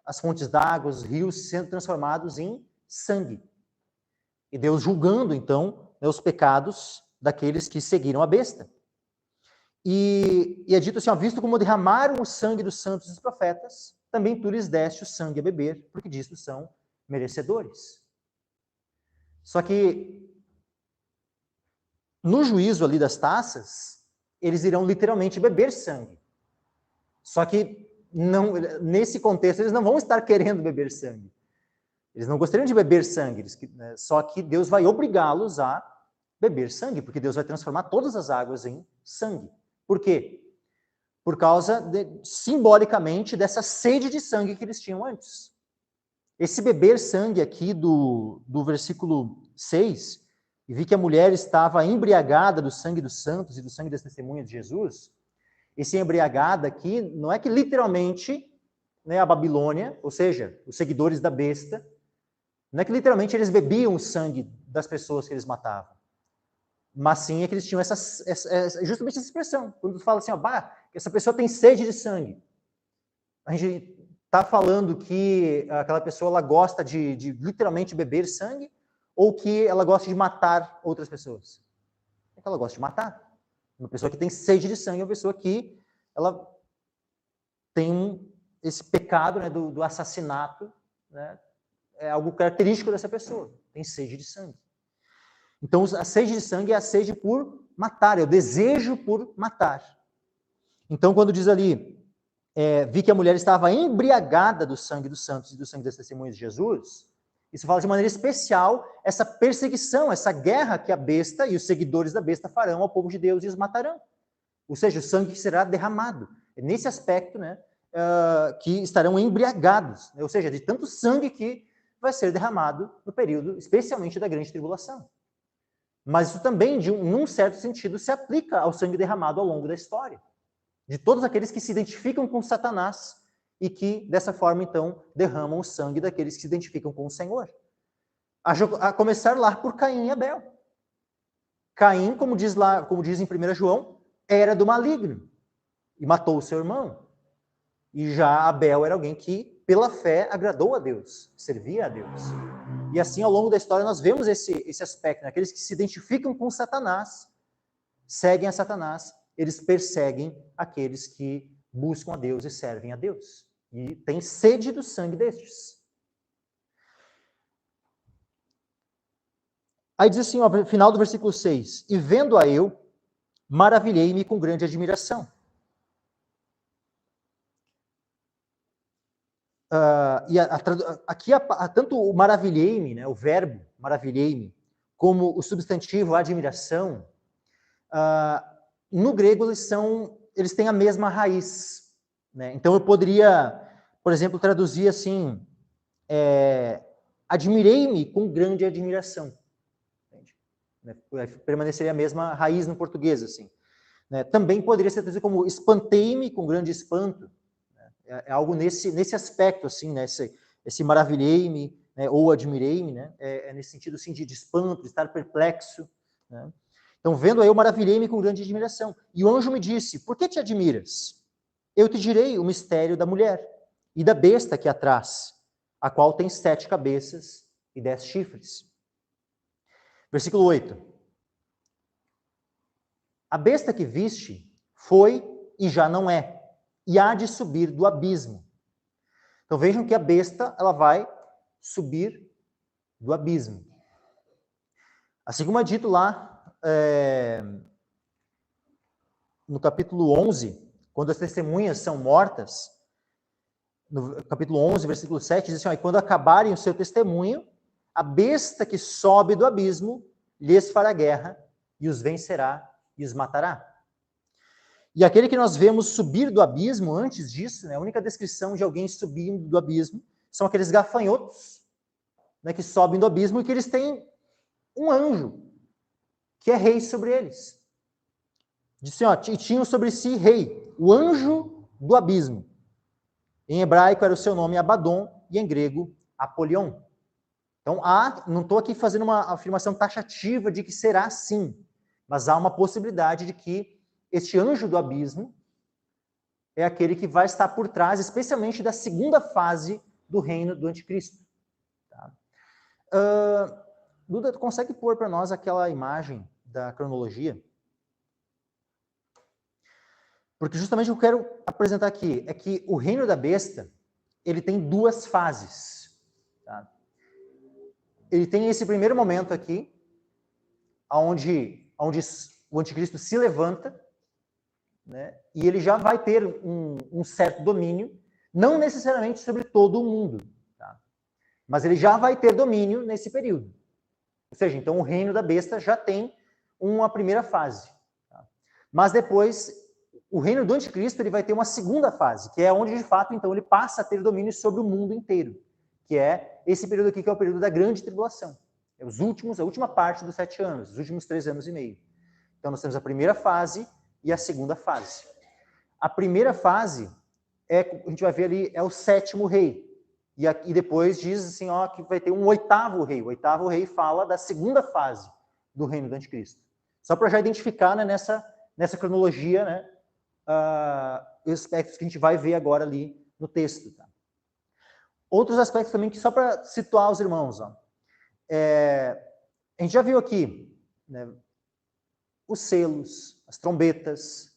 as fontes d'água, os rios sendo transformados em sangue. E Deus julgando, então, né, os pecados daqueles que seguiram a besta. E é dito assim, ó, visto como derramaram o sangue dos santos e dos profetas, também tu lhes deste o sangue a beber, porque disto são merecedores. Só que no juízo ali das taças, eles irão literalmente beber sangue. Só que não, nesse contexto eles não vão estar querendo beber sangue. Eles não gostariam de beber sangue, só que Deus vai obrigá-los a beber sangue, porque Deus vai transformar todas as águas em sangue. Por quê? Por causa, simbolicamente, dessa sede de sangue que eles tinham antes. Esse beber sangue aqui do versículo 6, e vi que a mulher estava embriagada do sangue dos santos e do sangue das testemunhas de Jesus, esse embriagada aqui não é que literalmente, né, a Babilônia, ou seja, os seguidores da besta, não é que literalmente eles bebiam o sangue das pessoas que eles matavam, mas sim é que eles tinham justamente essa expressão. Quando tu fala assim, ó, essa pessoa tem sede de sangue, a gente está falando que aquela pessoa ela gosta de literalmente beber sangue, ou que ela gosta de matar outras pessoas? É que ela gosta de matar. Uma pessoa que tem sede de sangue é uma pessoa que ela tem esse pecado, né, do assassinato, né, é algo característico dessa pessoa, tem sede de sangue. Então, a sede de sangue é a sede por matar, é o desejo por matar. Então, quando diz ali, vi que a mulher estava embriagada do sangue dos santos e do sangue das testemunhas de Jesus, isso fala de maneira especial essa perseguição, essa guerra que a besta e os seguidores da besta farão ao povo de Deus e os matarão. Ou seja, o sangue que será derramado. É nesse aspecto, né, que estarão embriagados, né? Ou seja, de tanto sangue que vai ser derramado no período, especialmente da grande tribulação. Mas isso também, num certo sentido, se aplica ao sangue derramado ao longo da história. De todos aqueles que se identificam com Satanás e que, dessa forma, então, derramam o sangue daqueles que se identificam com o Senhor. A começar lá por Caim e Abel. Caim, como diz em 1 João, era do maligno e matou o seu irmão. E já Abel era alguém que, pela fé, agradou a Deus, servia a Deus. E assim, ao longo da história, nós vemos esse aspecto, né? Aqueles que se identificam com Satanás, seguem a Satanás, eles perseguem aqueles que buscam a Deus e servem a Deus. E têm sede do sangue destes. Aí diz assim, ó, final do versículo 6, e vendo-a eu, maravilhei-me com grande admiração. Aqui, tanto o maravilhei-me, né, o verbo maravilhei-me, como o substantivo admiração, no grego eles têm a mesma raiz. Né? Então eu poderia, por exemplo, traduzir assim, admirei-me com grande admiração. Permaneceria a mesma raiz no português, assim. Né? Também poderia ser traduzido como espantei-me com grande espanto. Né? É algo nesse aspecto, assim, né? Esse maravilhei-me, né? Ou admirei-me, né? Nesse sentido, assim, de espanto, de estar perplexo. Né? Então, vendo eu, maravilhei-me com grande admiração. E o anjo me disse, por que te admiras? Eu te direi o mistério da mulher e da besta que a traz, a qual tem 7 cabeças e 10 chifres. Versículo 8. A besta que viste foi e já não é, e há de subir do abismo. Então vejam que a besta, ela vai subir do abismo. Assim como é dito lá no capítulo 11, quando as testemunhas são mortas, no capítulo 11, versículo 7, diz assim, ó, e quando acabarem o seu testemunho, a besta que sobe do abismo lhes fará guerra e os vencerá e os matará. E aquele que nós vemos subir do abismo, antes disso, né, a única descrição de alguém subindo do abismo são aqueles gafanhotos, né, que sobem do abismo e que eles têm um anjo, que é rei sobre eles. Diz assim, ó, e tinham sobre si rei, o anjo do abismo. Em hebraico era o seu nome Abaddon e em grego Apolion. Então, não estou aqui fazendo uma afirmação taxativa de que será assim, mas há uma possibilidade de que este anjo do abismo é aquele que vai estar por trás, especialmente da segunda fase do reino do anticristo. Tá? Duda, tu consegue pôr para nós aquela imagem da cronologia? Porque justamente o que eu quero apresentar aqui é que o reino da besta, ele tem 2 fases. Tá? Ele tem esse primeiro momento aqui, onde o anticristo se levanta, né, e ele já vai ter um certo domínio, não necessariamente sobre todo o mundo, tá? Mas ele já vai ter domínio nesse período. Ou seja, então o reino da besta já tem uma primeira fase. Tá? Mas depois, o reino do anticristo ele vai ter uma segunda fase, que é onde, de fato, então ele passa a ter domínio sobre o mundo inteiro, que é esse período aqui, que é o período da grande tribulação. É a última parte dos 7 anos, os últimos 3 anos e meio. Então nós temos a primeira fase e a segunda fase. A primeira fase, a gente vai ver ali, é o 7º rei. E depois diz assim, ó, que vai ter um 8º rei. O 8º rei fala da segunda fase do reino do anticristo. Só para já identificar, né, nessa cronologia, né, os aspectos que a gente vai ver agora ali no texto. Tá? Outros aspectos também, que só para situar os irmãos. Ó, a gente já viu aqui, né, os selos, as trombetas,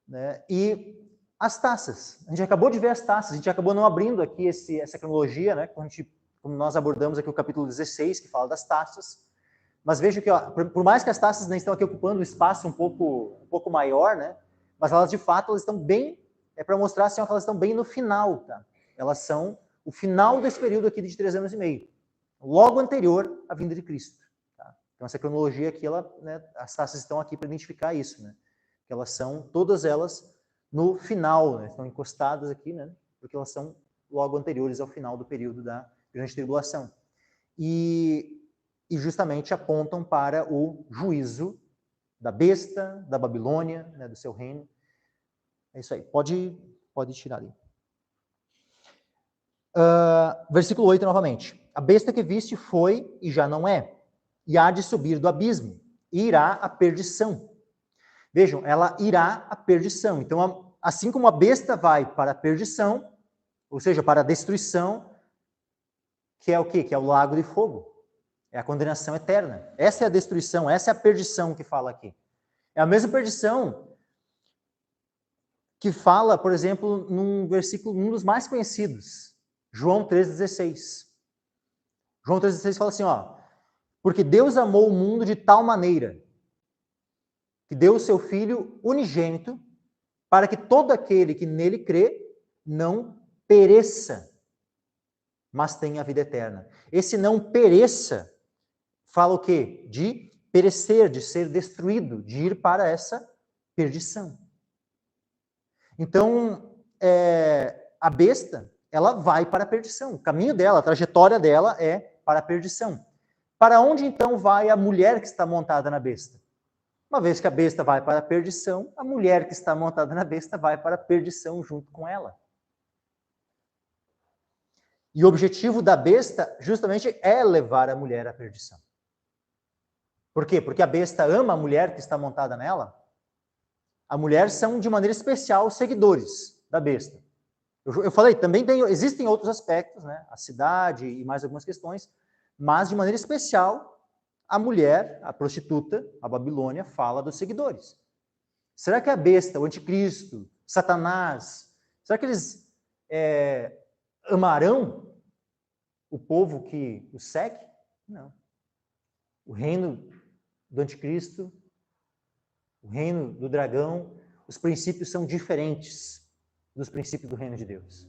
né, e as taças. A gente acabou de ver as taças, a gente acabou não abrindo aqui essa cronologia, né, como nós abordamos aqui o capítulo 16, que fala das taças. Mas veja que, ó, por mais que as taças nem estão aqui ocupando um espaço um pouco maior, né, mas elas, de fato, elas estão bem, para mostrar assim, ó, que elas estão bem no final. Tá? Elas são o final desse período aqui de 3 anos e meio, logo anterior à vinda de Cristo. Tá? Então, essa cronologia aqui, né, as taças estão aqui para identificar isso, né? Que elas são, todas elas, no final, né? Estão encostadas aqui, né? Porque elas são logo anteriores ao final do período da grande tribulação. E justamente apontam para o juízo da besta, da Babilônia, né, do seu reino. É isso aí. Pode tirar ali. Versículo 8 novamente. A besta que viste foi e já não é, e há de subir do abismo, e irá à perdição. Vejam, ela irá à perdição. Então, assim como a besta vai para a perdição, ou seja, para a destruição, que é o quê? Que é o lago de fogo. É a condenação eterna. Essa é a destruição, essa é a perdição que fala aqui. É a mesma perdição que fala, por exemplo, num versículo, um dos mais conhecidos, João 3,16. João 3,16 fala assim, ó, porque Deus amou o mundo de tal maneira que deu o seu Filho unigênito para que todo aquele que nele crê não pereça, mas tenha a vida eterna. Esse não pereça fala o quê? De perecer, de ser destruído, de ir para essa perdição. Então, a besta, ela vai para a perdição. O caminho dela, a trajetória dela é para a perdição. Para onde então vai a mulher que está montada na besta? Uma vez que a besta vai para a perdição, a mulher que está montada na besta vai para a perdição junto com ela. E o objetivo da besta, justamente, é levar a mulher à perdição. Por quê? Porque a besta ama a mulher que está montada nela. A mulher são, de maneira especial, os seguidores da besta. Eu falei, também existem outros aspectos, né? A cidade e mais algumas questões, mas, de maneira especial, a mulher, a prostituta, a Babilônia, fala dos seguidores. Será que a besta, o anticristo, Satanás, será que eles amarão o povo que o segue? Não. O reino do anticristo, o reino do dragão, os princípios são diferentes dos princípios do reino de Deus.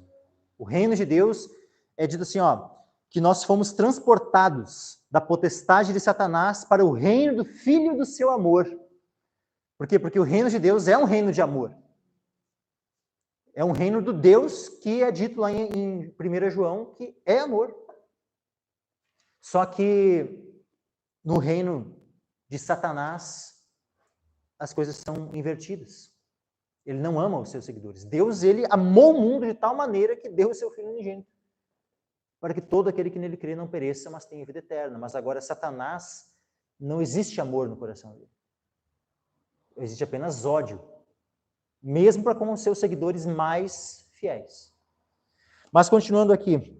O reino de Deus é dito assim, ó, que nós fomos transportados da potestade de Satanás para o reino do Filho do seu amor. Por quê? Porque o reino de Deus é um reino de amor. É um reino do Deus que é dito lá em 1 João que é amor. Só que no reino de Satanás as coisas são invertidas. Ele não ama os seus seguidores. Deus, ele amou o mundo de tal maneira que deu o seu Filho unigênito, para que todo aquele que nele crê não pereça, mas tenha vida eterna. Mas agora Satanás, não existe amor no coração dele. Existe apenas ódio, mesmo para com os seus seguidores mais fiéis. Mas continuando aqui,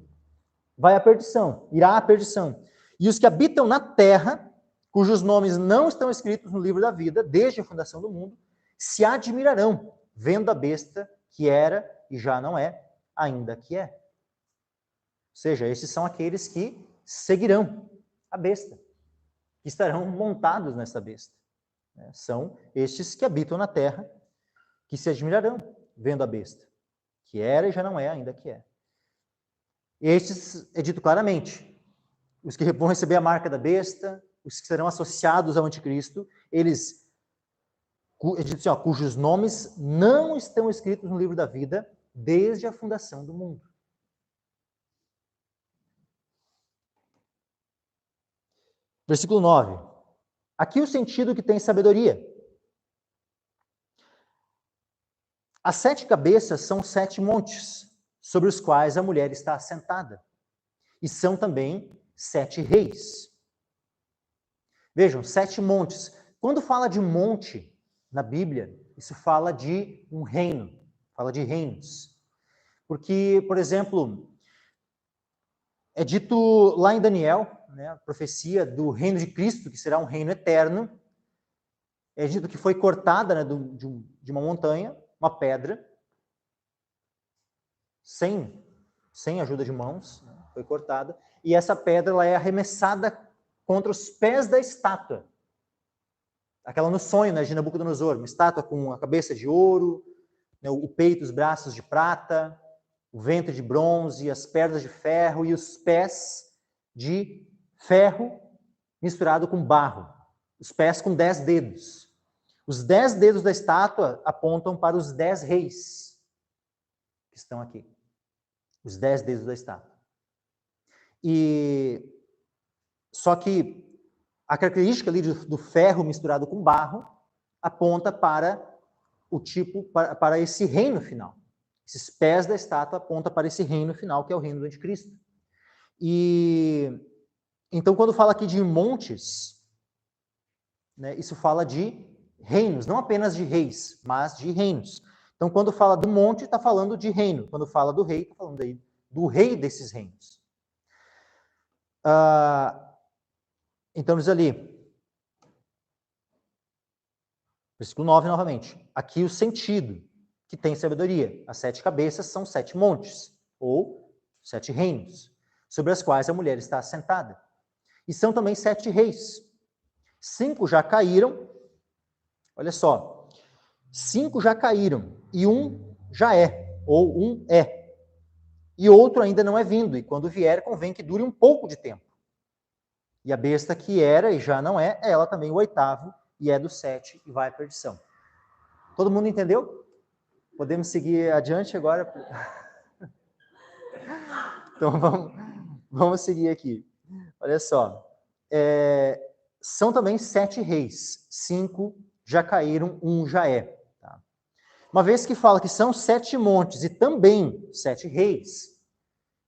vai à perdição, irá à perdição. E os que habitam na terra, cujos nomes não estão escritos no livro da vida, desde a fundação do mundo, se admirarão, vendo a besta que era e já não é, ainda que é. Ou seja, esses são aqueles que seguirão a besta, que estarão montados nessa besta. São estes que habitam na terra, que se admirarão, vendo a besta, que era e já não é, ainda que é. Estes, é dito claramente, os que vão receber a marca da besta, os que serão associados ao anticristo, eles, é dito assim, ó, cujos nomes não estão escritos no livro da vida desde a fundação do mundo. Versículo 9. Aqui o sentido que tem sabedoria. As 7 cabeças são 7 montes, sobre os quais a mulher está assentada. E são também 7 reis. Vejam, 7 montes. Quando fala de monte na Bíblia, isso fala de um reino, fala de reinos. Porque, por exemplo, é dito lá em Daniel, né, a profecia do reino de Cristo, que será um reino eterno, é dito que foi cortada, né, de uma montanha, uma pedra, sem ajuda de mãos, né, foi cortada, e essa pedra ela é arremessada contra os pés da estátua. Aquela no sonho, né, de Nabucodonosor, uma estátua com a cabeça de ouro, né, o peito, os braços de prata, o ventre de bronze, as pernas de ferro e os pés de ferro misturado com barro. Os pés com 10 dedos. Os 10 dedos da estátua apontam para os 10 reis que estão aqui. Os 10 dedos da estátua. E só que a característica ali do ferro misturado com barro aponta para o tipo, para esse reino final. Esses pés da estátua apontam para esse reino final, que é o reino do anticristo. E então, quando fala aqui de montes, né, isso fala de reinos, não apenas de reis, mas de reinos. Então, quando fala do monte, está falando de reino. Quando fala do rei, está falando aí do rei desses reinos. Então, diz ali, versículo 9 novamente, aqui o sentido. que tem sabedoria. As 7 cabeças são 7 montes, ou 7 reinos, sobre as quais a mulher está assentada. E são também 7 reis. 5 já caíram, olha só, 5 já caíram, e um já é, ou um é. E outro ainda não é vindo, e quando vier, convém que dure um pouco de tempo. E a besta que era e já não é ela também o 8º, e é do 7, e vai à perdição. Todo mundo entendeu? Podemos seguir adiante agora? Então vamos seguir aqui. Olha só. São também 7 reis. 5 já caíram, um já é. Tá? Uma vez que fala que são 7 montes e também 7 reis,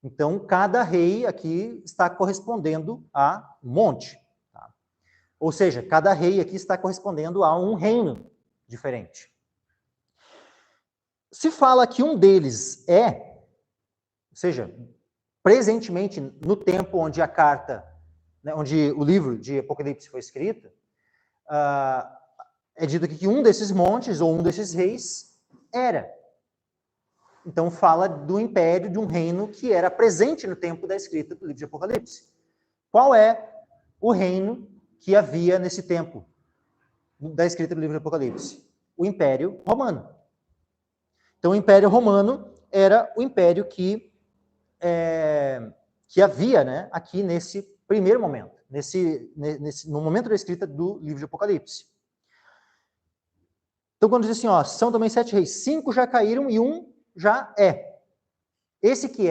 então cada rei aqui está correspondendo a um monte. Tá? Ou seja, cada rei aqui está correspondendo a um reino diferente. Se fala que um deles ou seja, presentemente, no tempo onde a carta, né, onde o livro de Apocalipse foi escrito, é dito aqui que um desses montes, ou um desses reis, era. Então fala do império, de um reino que era presente no tempo da escrita do livro de Apocalipse. Qual é o reino que havia nesse tempo da escrita do livro de Apocalipse? O Império Romano. Então o Império Romano era o império que havia, né, aqui nesse primeiro momento, no momento da escrita do livro de Apocalipse. Então, quando diz assim, ó, são também 7 reis, 5 já caíram e um já é. Esse que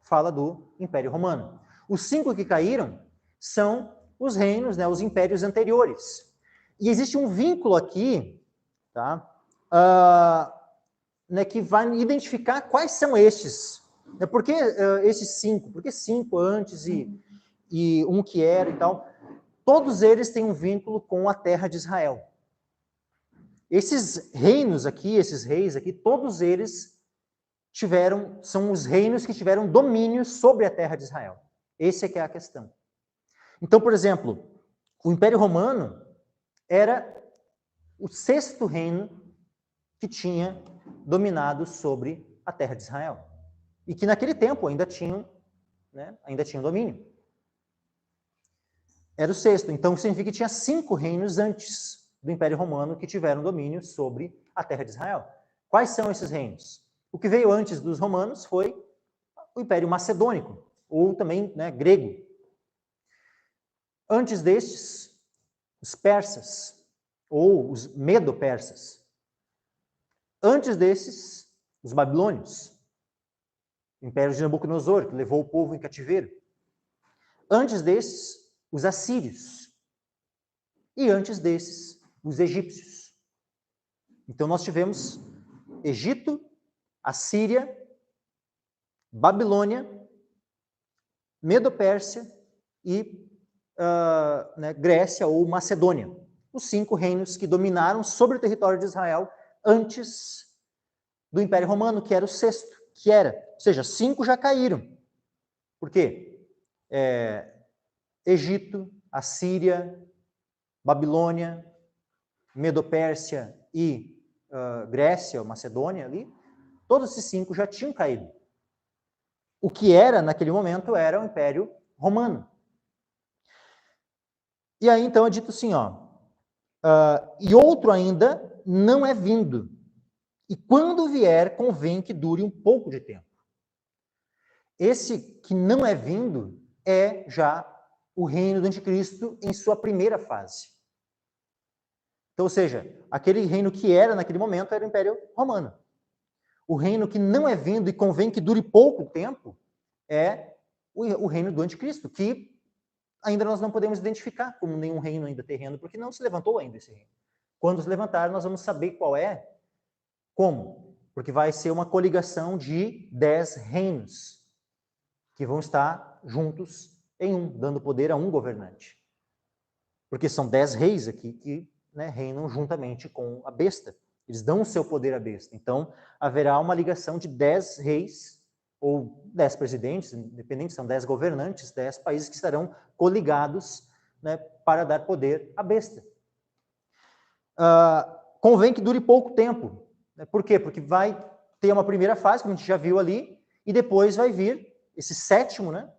fala do Império Romano. Os 5 que caíram são os reinos, né, os impérios anteriores. E existe um vínculo aqui, tá, né, que vai identificar quais são estes. Por que esses 5? Por que 5 antes e um que era e tal? Todos eles têm um vínculo com a terra de Israel. Esses reinos aqui, esses reis aqui, todos eles são os reinos que tiveram domínio sobre a terra de Israel. Essa é que é a questão. Então, por exemplo, o Império Romano era o 6º reino que tinha dominado sobre a terra de Israel. E que naquele tempo ainda tinham domínio. Era o 6º. Então, significa que tinha 5 reinos antes do Império Romano que tiveram domínio sobre a terra de Israel. Quais são esses reinos? O que veio antes dos romanos foi o Império Macedônico, ou também, né, grego. Antes destes, os persas, ou os medo-persas. Antes desses, os babilônios. O Império de Nabucodonosor, que levou o povo em cativeiro. Antes desses, os assírios. E antes desses, os egípcios. Então nós tivemos Egito, Assíria, Babilônia, Medo-Pérsia e Grécia ou Macedônia. Os 5 reinos que dominaram sobre o território de Israel antes do Império Romano, que era o 6º. Ou seja, 5 já caíram. Por quê? Egito, Assíria, Babilônia, Medo-Pérsia e Grécia, ou Macedônia ali, todos esses 5 já tinham caído. O que era, naquele momento, era o Império Romano. E aí, então, é dito assim, ó, e outro ainda não é vindo, e quando vier, convém que dure um pouco de tempo. Esse que não é vindo é já o reino do anticristo em sua primeira fase. Então, ou seja, aquele reino que era naquele momento era o Império Romano. O reino que não é vindo e convém que dure pouco tempo é o reino do anticristo, que ainda nós não podemos identificar como nenhum reino ainda terreno, porque não se levantou ainda esse reino. Quando se levantar, nós vamos saber qual é, como, porque vai ser uma coligação de 10 reinos que vão estar juntos em um, dando poder a um governante. Porque são 10 reis aqui que, né, reinam juntamente com a besta. Eles dão o seu poder à besta. Então, haverá uma ligação de 10 reis, ou 10 presidentes, independente, são 10 governantes, 10 países que estarão coligados, né, para dar poder à besta. Convém que dure pouco tempo. Por quê? Porque vai ter uma primeira fase, como a gente já viu ali, e depois vai vir esse sétimo, né,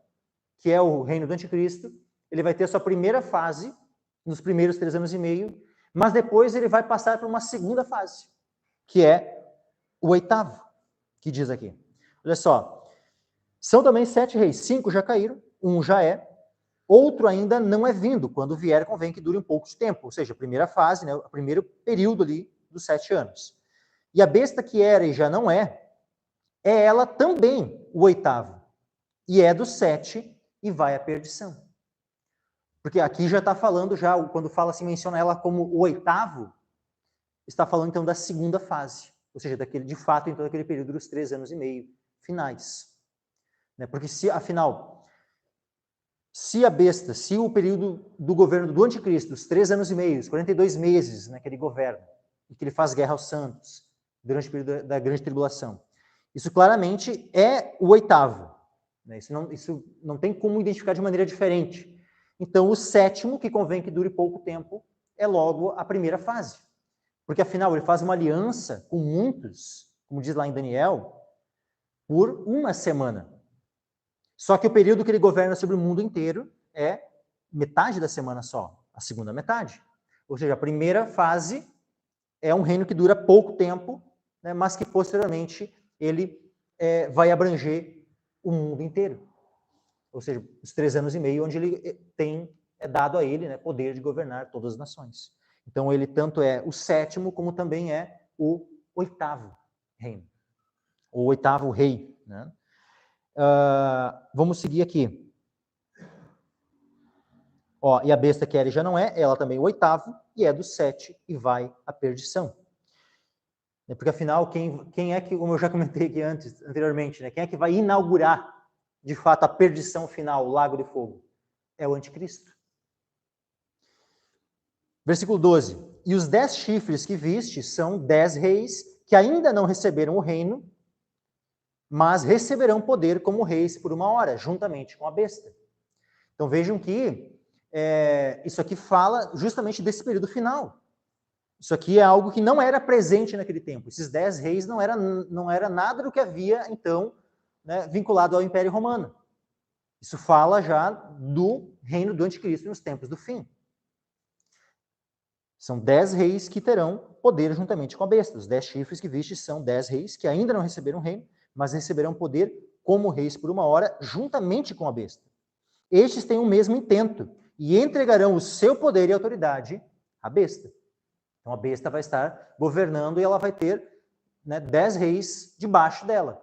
que é o reino do anticristo. Ele vai ter a sua primeira fase nos primeiros 3 anos e meio, mas depois ele vai passar por uma segunda fase, que é o 8º, que diz aqui. Olha só, são também 7 reis, 5 já caíram, 1 já é, outro ainda não é vindo, quando vier convém que dure um pouco de tempo, ou seja, a primeira fase, né, o primeiro período ali dos 7 anos. E a besta que era e já não é ela também o 8º, e é do 7 e vai à perdição. Porque aqui já está falando, já quando fala assim, menciona ela como o 8º, está falando então da segunda fase, ou seja, daquele, de fato, então, daquele período dos 3 anos e meio finais. Porque se, afinal, se a besta, se o período do governo do anticristo, os 3 anos e meio, os 42 meses, né, que ele governa, e que ele faz guerra aos santos, durante o período da grande tribulação, isso claramente é o 8º. Né? Isso não tem como identificar de maneira diferente. Então, o 7º, que convém que dure pouco tempo, é logo a primeira fase. Porque, afinal, ele faz uma aliança com muitos, como diz lá em Daniel, por uma semana. Só que o período que ele governa sobre o mundo inteiro é metade da semana só, a segunda metade. Ou seja, a primeira fase é um reino que dura pouco tempo, né, mas que posteriormente ele vai abranger o mundo inteiro. Ou seja, os 3 anos e meio, onde ele é dado a ele, né, poder de governar todas as nações. Então, ele tanto é o 7º, como também é o 8º reino. O 8º rei. Né? Vamos seguir aqui. Ó, e a besta que era e já não é, ela também é o 8º, e é do 7 e vai à perdição. Porque, afinal, quem é que, como eu já comentei aqui anteriormente, né, quem é que vai inaugurar, de fato, a perdição final, o lago de fogo? É o anticristo. Versículo 12. E os 10 chifres que viste são 10 reis que ainda não receberam o reino, mas receberão poder como reis por 1 hora, juntamente com a besta. Então vejam que isso aqui fala justamente desse período final. Isso aqui é algo que não era presente naquele tempo. Esses 10 reis não era nada do que havia, então, né, vinculado ao Império Romano. Isso fala já do reino do anticristo nos tempos do fim. São 10 reis que terão poder juntamente com a besta. Os 10 chifres que viste são 10 reis que ainda não receberam reino, mas receberão poder como reis por 1 hora, juntamente com a besta. Estes têm o mesmo intento e entregarão o seu poder e autoridade à besta. Então a besta vai estar governando e ela vai ter, né, 10 reis debaixo dela,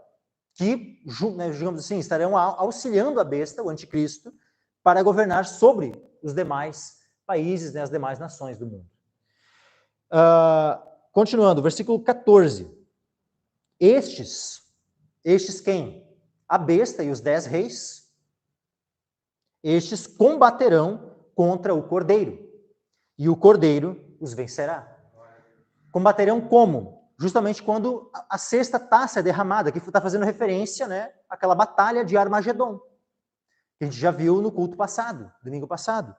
que, né, digamos assim, estarão auxiliando a besta, o anticristo, para governar sobre os demais países, né, as demais nações do mundo. Continuando, versículo 14. Estes quem? A besta e os 10 reis. Estes combaterão contra o cordeiro, e o cordeiro os vencerá. Combaterão como? Justamente quando a sexta taça é derramada, que está fazendo referência, né, àquela batalha de Armagedon, que a gente já viu no culto passado, domingo passado.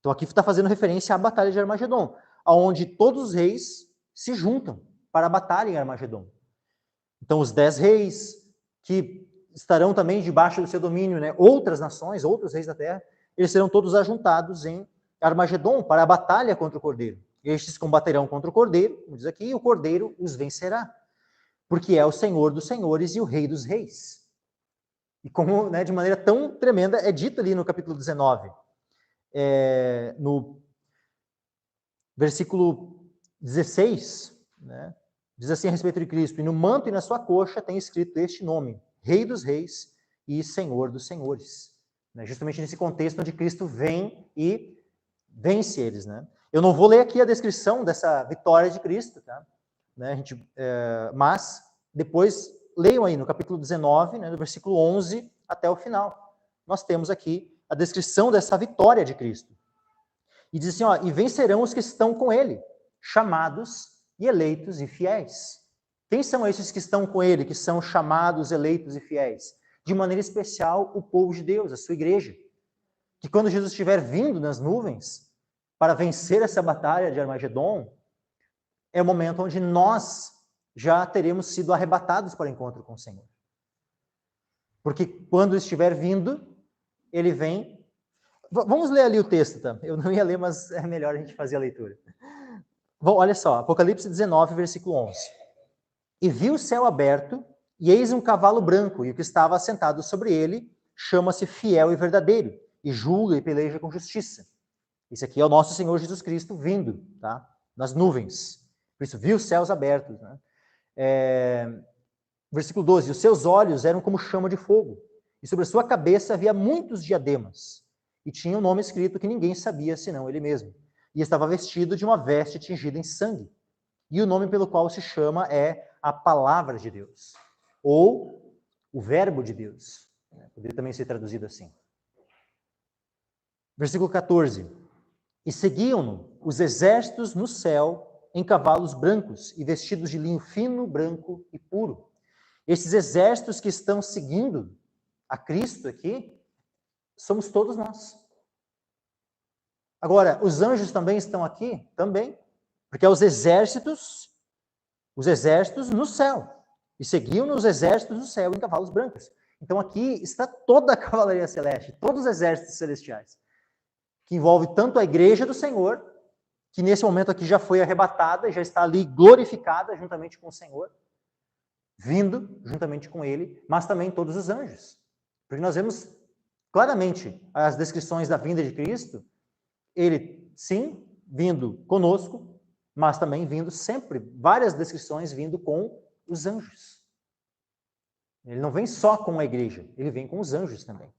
Então aqui está fazendo referência à batalha de Armagedon, onde todos os reis se juntam para a batalha em Armagedon. Então os 10 reis, que estarão também debaixo do seu domínio, né, outras nações, outros reis da terra, eles serão todos ajuntados em Armagedon para a batalha contra o cordeiro. Estes combaterão contra o cordeiro, como diz aqui, e o cordeiro os vencerá, porque é o Senhor dos senhores e o Rei dos reis. E como, né, de maneira tão tremenda, é dito ali no capítulo 19, no versículo 16, né, diz assim a respeito de Cristo: e no manto e na sua coxa tem escrito este nome, Rei dos reis e Senhor dos senhores. Né, justamente nesse contexto onde Cristo vem e vence eles, né? Eu não vou ler aqui a descrição dessa vitória de Cristo, tá? Né, mas depois leiam aí no capítulo 19, né, do versículo 11 até o final. Nós temos aqui a descrição dessa vitória de Cristo. E diz assim, ó, e vencerão os que estão com ele, chamados e eleitos e fiéis. Quem são esses que estão com ele, que são chamados, eleitos e fiéis? De maneira especial, o povo de Deus, a sua igreja. Que quando Jesus estiver vindo nas nuvens para vencer essa batalha de Armagedon, é o momento onde nós já teremos sido arrebatados para o encontro com o Senhor. Porque quando estiver vindo, ele vem. Vamos ler ali o texto, tá? Eu não ia ler, mas é melhor a gente fazer a leitura. Bom, olha só, Apocalipse 19, versículo 11. E vi o céu aberto, e eis um cavalo branco, e o que estava assentado sobre ele chama-se Fiel e Verdadeiro, e julga e peleja com justiça. Esse aqui é o nosso Senhor Jesus Cristo vindo, tá? Nas nuvens. Por isso, vi os céus abertos, né? Versículo 12. Os seus olhos eram como chama de fogo, e sobre a sua cabeça havia muitos diademas, e tinha um nome escrito que ninguém sabia senão ele mesmo. E estava vestido de uma veste tingida em sangue. E o nome pelo qual se chama é a Palavra de Deus, ou o Verbo de Deus. Poderia também ser traduzido assim. Versículo 14. E seguiam-no os exércitos no céu em cavalos brancos e vestidos de linho fino, branco e puro. Esses exércitos que estão seguindo a Cristo aqui, somos todos nós. Agora, os anjos também estão aqui? Também. Porque é os exércitos no céu. E seguiam os exércitos no céu em cavalos brancos. Então aqui está toda a cavalaria celeste, todos os exércitos celestiais, que envolve tanto a igreja do Senhor, que nesse momento aqui já foi arrebatada, já está ali glorificada juntamente com o Senhor, vindo juntamente com ele, mas também todos os anjos. Porque nós vemos claramente as descrições da vinda de Cristo, ele, sim, vindo conosco, mas também vindo sempre, várias descrições vindo com os anjos. Ele não vem só com a igreja, ele vem com os anjos também.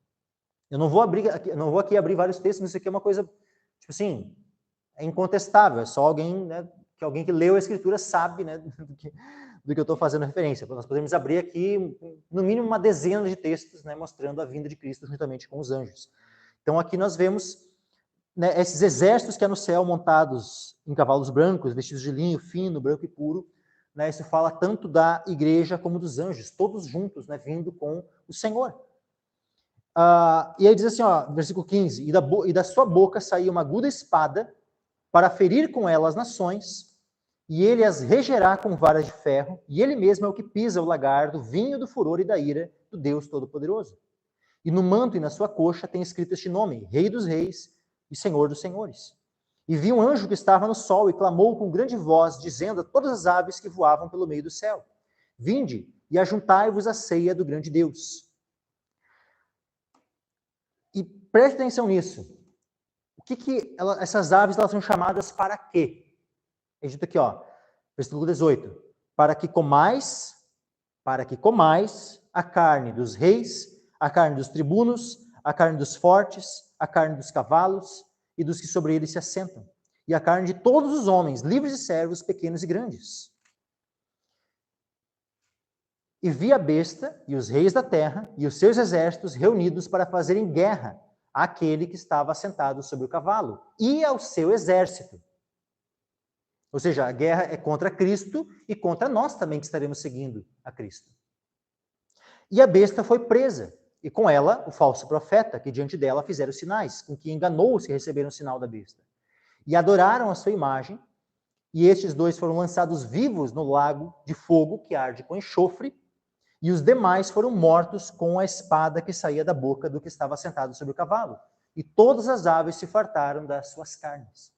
Eu não vou aqui abrir vários textos, mas isso aqui é uma coisa, tipo assim, é incontestável, é só alguém, né, alguém que leu a Escritura sabe, né, do que eu estou fazendo referência. Nós podemos abrir aqui, no mínimo, uma dezena de textos, né, mostrando a vinda de Cristo juntamente com os anjos. Então aqui nós vemos, né, esses exércitos que há no céu montados em cavalos brancos, vestidos de linho fino, branco e puro, né, isso fala tanto da igreja como dos anjos, todos juntos, né, vindo com o Senhor. E aí diz assim, ó, versículo 15, e da sua boca saía uma aguda espada para ferir com ela as nações, e ele as regerá com varas de ferro, e ele mesmo é o que pisa o lagar do vinho do furor e da ira do Deus Todo-Poderoso. E no manto e na sua coxa tem escrito este nome, Rei dos Reis e Senhor dos Senhores. E vi um anjo que estava no sol e clamou com grande voz, dizendo a todas as aves que voavam pelo meio do céu: Vinde e ajuntai-vos à ceia do grande Deus. E preste atenção nisso. O que essas aves elas são chamadas para quê? É dito aqui, ó, versículo 18. Para que comais a carne dos reis, a carne dos tribunos, a carne dos fortes, a carne dos cavalos e dos que sobre eles se assentam, e a carne de todos os homens, livres e servos, pequenos e grandes. E vi a besta e os reis da terra e os seus exércitos reunidos para fazerem guerra àquele que estava assentado sobre o cavalo e ao seu exército. Ou seja, a guerra é contra Cristo e contra nós também que estaremos seguindo a Cristo. E a besta foi presa, e com ela o falso profeta, que diante dela fizeram sinais, com que enganou os que receberam o sinal da besta. E adoraram a sua imagem, e estes dois foram lançados vivos no lago de fogo que arde com enxofre, e os demais foram mortos com a espada que saía da boca do que estava sentado sobre o cavalo. E todas as aves se fartaram das suas carnes.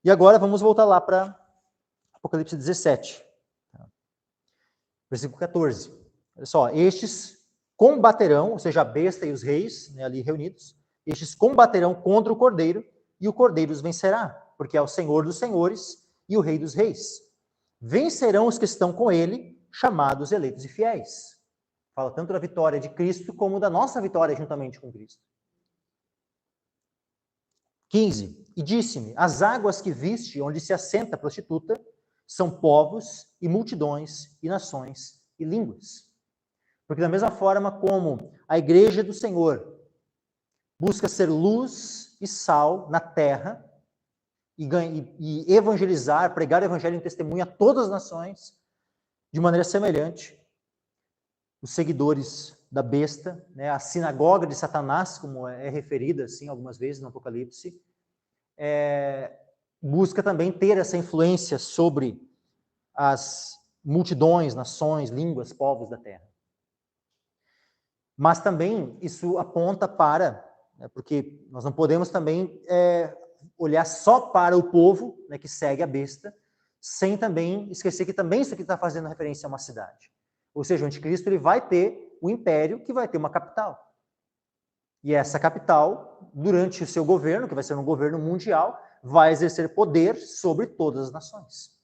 E agora vamos voltar lá para Apocalipse 17. Versículo 14. Olha só, estes combaterão, ou seja, a besta e os reis, né, ali reunidos, estes combaterão contra o Cordeiro, e o Cordeiro os vencerá, porque é o Senhor dos senhores e o Rei dos reis. Vencerão os que estão com ele, chamados eleitos e fiéis. Fala tanto da vitória de Cristo como da nossa vitória juntamente com Cristo. 15. E disse-me, as águas que viste, onde se assenta a prostituta, são povos e multidões e nações e línguas. Porque da mesma forma como a igreja do Senhor busca ser luz e sal na terra e evangelizar, pregar o evangelho em testemunho a todas as nações, de maneira semelhante, os seguidores da besta, né, a sinagoga de Satanás, como é referida assim algumas vezes no Apocalipse, busca também ter essa influência sobre as multidões, nações, línguas, povos da terra. Mas também isso aponta para, né, porque nós não podemos também olhar só para o povo, né, que segue a besta, sem também esquecer que também isso aqui está fazendo referência a uma cidade. Ou seja, o anticristo ele vai ter o império que vai ter uma capital. E essa capital, durante o seu governo, que vai ser um governo mundial, vai exercer poder sobre todas as nações.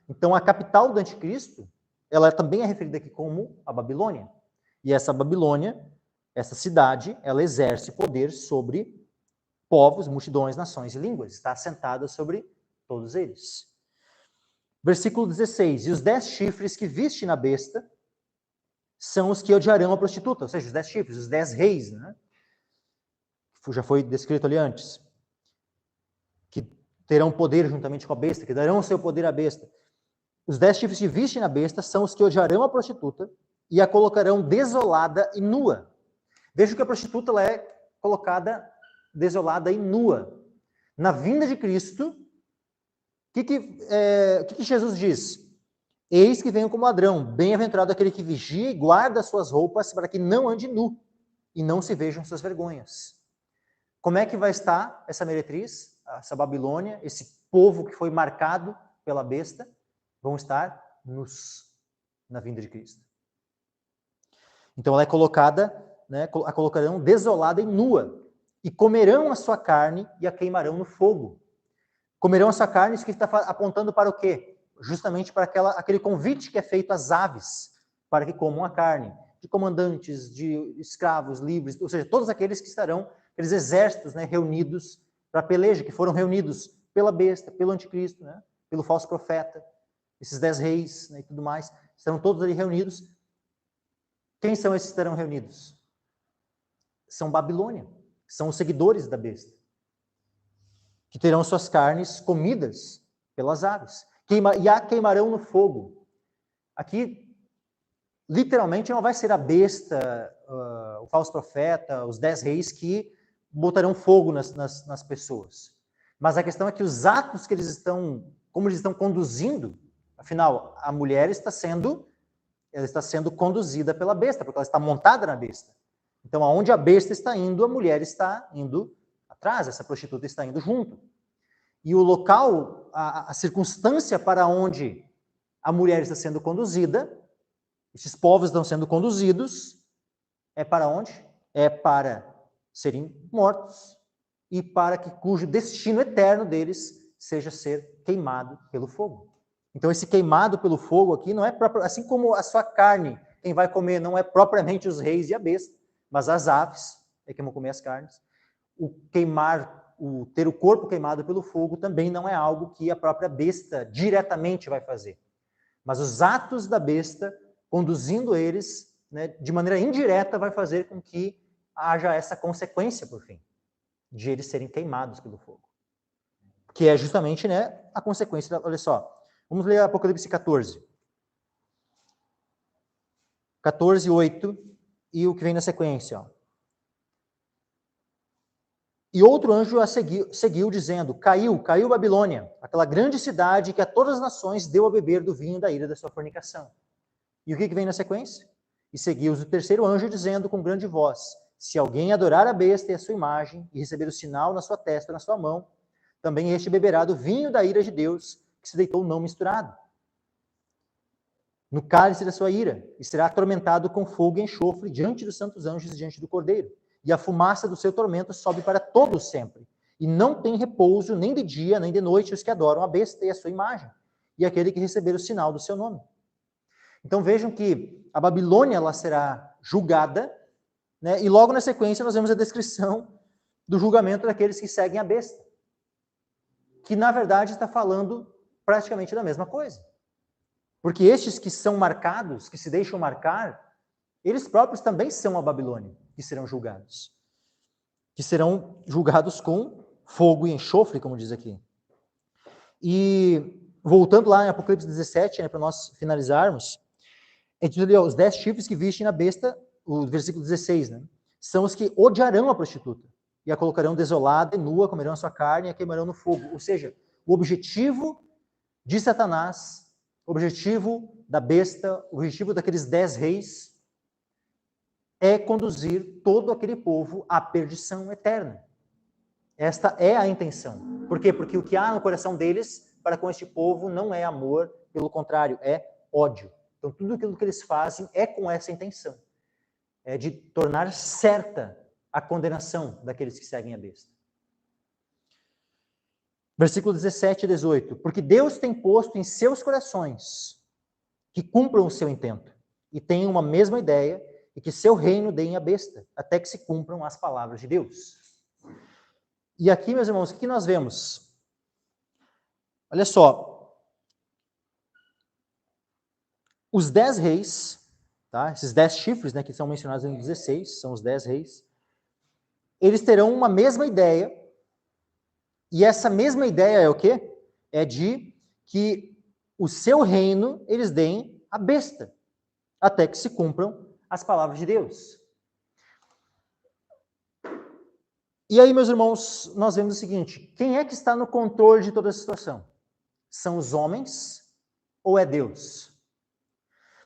Então, a capital do anticristo, ela também é referida aqui como a Babilônia. E essa Babilônia, essa cidade, ela exerce poder sobre povos, multidões, nações e línguas. Está assentada sobre todos eles. Versículo 16. E os 10 chifres que viste na besta são os que odiarão a prostituta. Ou seja, os 10 chifres, os 10 reis, né? Já foi descrito ali antes. Que terão poder juntamente com a besta, que darão o seu poder à besta. Os 10 chifres que viste na besta são os que odiarão a prostituta e a colocarão desolada e nua. Veja que a prostituta ela é colocada desolada e nua. Na vinda de Cristo, o que Jesus diz? Eis que venho como ladrão, bem-aventurado aquele que vigia e guarda as suas roupas para que não ande nu e não se vejam suas vergonhas. Como é que vai estar essa meretriz, essa Babilônia, esse povo que foi marcado pela besta? Vão estar nus na vinda de Cristo. Então ela é colocada, né, a colocarão desolada e nua, e comerão a sua carne e a queimarão no fogo. Comerão a sua carne, isso que está apontando para o quê? Justamente para aquele convite que é feito às aves, para que comam a carne, de comandantes, de escravos, livres, ou seja, todos aqueles que estarão, aqueles exércitos, né, reunidos para a peleja, que foram reunidos pela besta, pelo anticristo, né, pelo falso profeta, esses 10 reis, né, e tudo mais, estarão todos ali reunidos. Quem são esses que estarão reunidos? São Babilônia, são os seguidores da besta, que terão suas carnes comidas pelas aves, e a queimarão no fogo. Aqui, literalmente, não vai ser a besta, o falso profeta, os 10 reis que botarão fogo nas pessoas. Mas a questão é que os atos que eles estão, como eles estão conduzindo, afinal, a mulher está sendo conduzida pela besta, porque ela está montada na besta. Então, aonde a besta está indo, a mulher está indo atrás, essa prostituta está indo junto. E o local, a circunstância para onde a mulher está sendo conduzida, esses povos estão sendo conduzidos, é para onde? É para serem mortos e para que cujo destino eterno deles seja ser queimado pelo fogo. Então, esse queimado pelo fogo aqui não é próprio, assim como a sua carne, quem vai comer não é propriamente os reis e a besta, mas as aves é que vão comer as carnes. O ter o corpo queimado pelo fogo também não é algo que a própria besta diretamente vai fazer. Mas os atos da besta, conduzindo eles, né, de maneira indireta, vai fazer com que haja essa consequência, por fim, de eles serem queimados pelo fogo. Que é justamente, né, a consequência, olha só, vamos ler Apocalipse 14. 14, 8, e o que vem na sequência, ó. E outro anjo a seguiu dizendo, caiu Babilônia, aquela grande cidade que a todas as nações deu a beber do vinho da ira da sua fornicação. E o que vem na sequência? E seguiu-os o terceiro anjo dizendo com grande voz, se alguém adorar a besta e a sua imagem, e receber o sinal na sua testa, na sua mão, também este beberá do vinho da ira de Deus, que se deitou não misturado, no cálice da sua ira, e será atormentado com fogo e enxofre diante dos santos anjos e diante do Cordeiro. E a fumaça do seu tormento sobe para todos sempre. E não tem repouso nem de dia, nem de noite os que adoram a besta e a sua imagem, e aquele que receber o sinal do seu nome. Então vejam que a Babilônia ela será julgada, né, e logo na sequência nós vemos a descrição do julgamento daqueles que seguem a besta, que na verdade está falando praticamente da mesma coisa. Porque estes que são marcados, que se deixam marcar, eles próprios também são a Babilônia, que serão julgados. Que serão julgados com fogo e enxofre, como diz aqui. E voltando lá em Apocalipse 17, né, para nós finalizarmos, é dito ali, ó, os 10 chifres que viste na besta, o versículo 16, né, são os que odiarão a prostituta, e a colocarão desolada e nua, comerão a sua carne e a queimarão no fogo. Ou seja, o objetivo de Satanás O objetivo da besta, o objetivo daqueles 10 reis é conduzir todo aquele povo à perdição eterna. Esta é a intenção. Por quê? Porque o que há no coração deles para com este povo não é amor, pelo contrário, é ódio. Então, tudo aquilo que eles fazem é com essa intenção. É de tornar certa a condenação daqueles que seguem a besta. Versículo 17 e 18. Porque Deus tem posto em seus corações que cumpram o seu intento e tenham uma mesma ideia e que seu reino deem a besta, até que se cumpram as palavras de Deus. E aqui, meus irmãos, o que nós vemos? Olha só. Os 10 reis, tá? Esses 10 chifres, né, que são mencionados em 16, são os 10 reis, eles terão uma mesma ideia, e essa mesma ideia é o quê? É de que o seu reino eles deem a besta, até que se cumpram as palavras de Deus. E aí, meus irmãos, nós vemos o seguinte: quem é que está no controle de toda a situação? São os homens ou é Deus?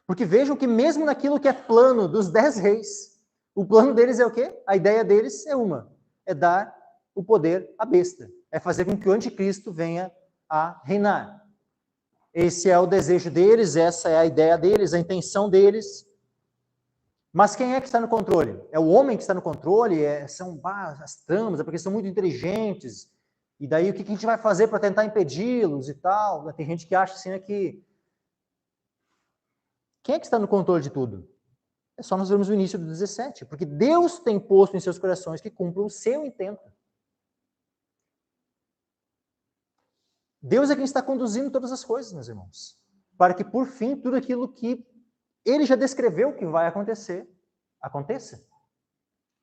Porque vejam que mesmo naquilo que é plano dos 10 reis, o plano deles é o quê? A ideia deles é uma: é dar o poder à besta. É fazer com que o anticristo venha a reinar. Esse é o desejo deles, essa é a ideia deles, a intenção deles. Mas quem é que está no controle? É o homem que está no controle? São as tramas, é porque são muito inteligentes. E daí o que a gente vai fazer para tentar impedi-los e tal? Tem gente que acha assim, que... Quem é que está no controle de tudo? É só nós vermos o início do 17. Porque Deus tem posto em seus corações que cumpram o seu intento. Deus é quem está conduzindo todas as coisas, meus irmãos. Para que, por fim, tudo aquilo que Ele já descreveu que vai acontecer, aconteça.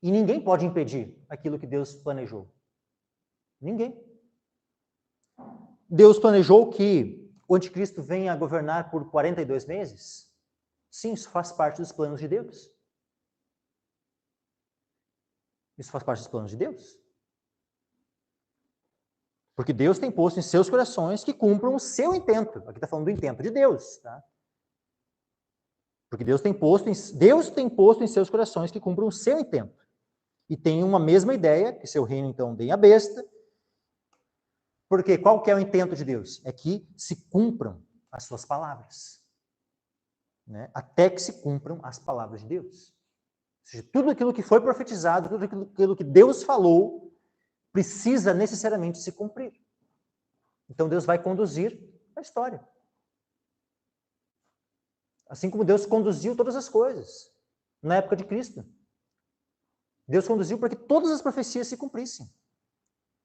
E ninguém pode impedir aquilo que Deus planejou. Ninguém. Deus planejou que o anticristo venha a governar por 42 meses? Sim, isso faz parte dos planos de Deus. Isso faz parte dos planos de Deus. Porque Deus tem posto em seus corações que cumpram o seu intento. Aqui está falando do intento de Deus, tá? Porque Deus tem posto em seus corações que cumpram o seu intento. E tem uma mesma ideia, que seu reino então deem a besta. Porque qual que é o intento de Deus? É que se cumpram as suas palavras. Né? Até que se cumpram as palavras de Deus. Ou seja, tudo aquilo que foi profetizado, tudo aquilo que Deus falou, precisa necessariamente se cumprir. Então Deus vai conduzir a história. Assim como Deus conduziu todas as coisas na época de Cristo. Deus conduziu para que todas as profecias se cumprissem.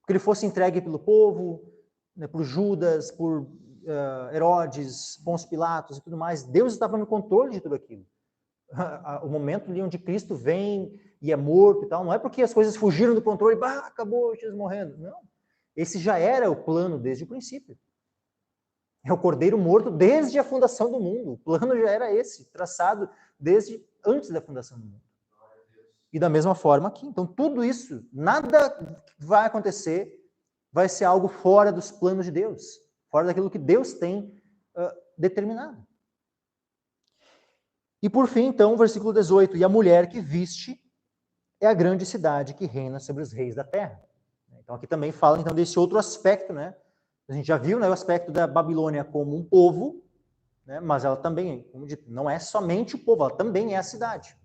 Que ele fosse entregue pelo povo, né, por Judas, por Herodes, Pôncio Pilatos e tudo mais. Deus estava no controle de tudo aquilo. O momento ali onde Cristo vem e é morto e tal, não é porque as coisas fugiram do controle, acabou Jesus morrendo. Não. Esse já era o plano desde o princípio. É o Cordeiro morto desde a fundação do mundo. O plano já era esse, traçado desde antes da fundação do mundo. E da mesma forma aqui. Então, tudo isso, nada vai acontecer, vai ser algo fora dos planos de Deus, fora daquilo que Deus tem determinado. E por fim, então, versículo 18. E a mulher que viste é a grande cidade que reina sobre os reis da terra. Então, aqui também fala então, desse outro aspecto, né? A gente já viu, né, o aspecto da Babilônia como um povo, né, mas ela também, como dito, não é somente o povo, ela também é a cidade.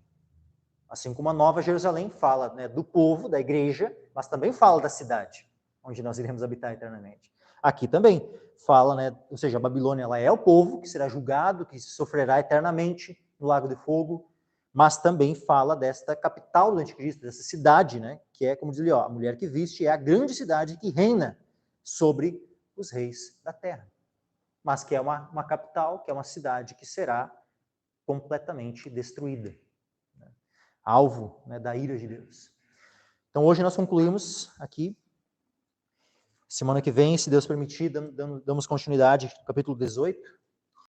Assim como a Nova Jerusalém fala, né, do povo, da igreja, mas também fala da cidade, onde nós iremos habitar eternamente. Aqui também fala, né, ou seja, a Babilônia ela é o povo que será julgado, que sofrerá eternamente no lago de fogo, mas também fala desta capital do anticristo, dessa cidade, né, que é, como diz ali, ó, a mulher que viste é a grande cidade que reina sobre os reis da terra. Mas que é uma capital, que é uma cidade que será completamente destruída. Né? Alvo, né, da ira de Deus. Então hoje nós concluímos aqui. Semana que vem, se Deus permitir, damos continuidade ao capítulo 18.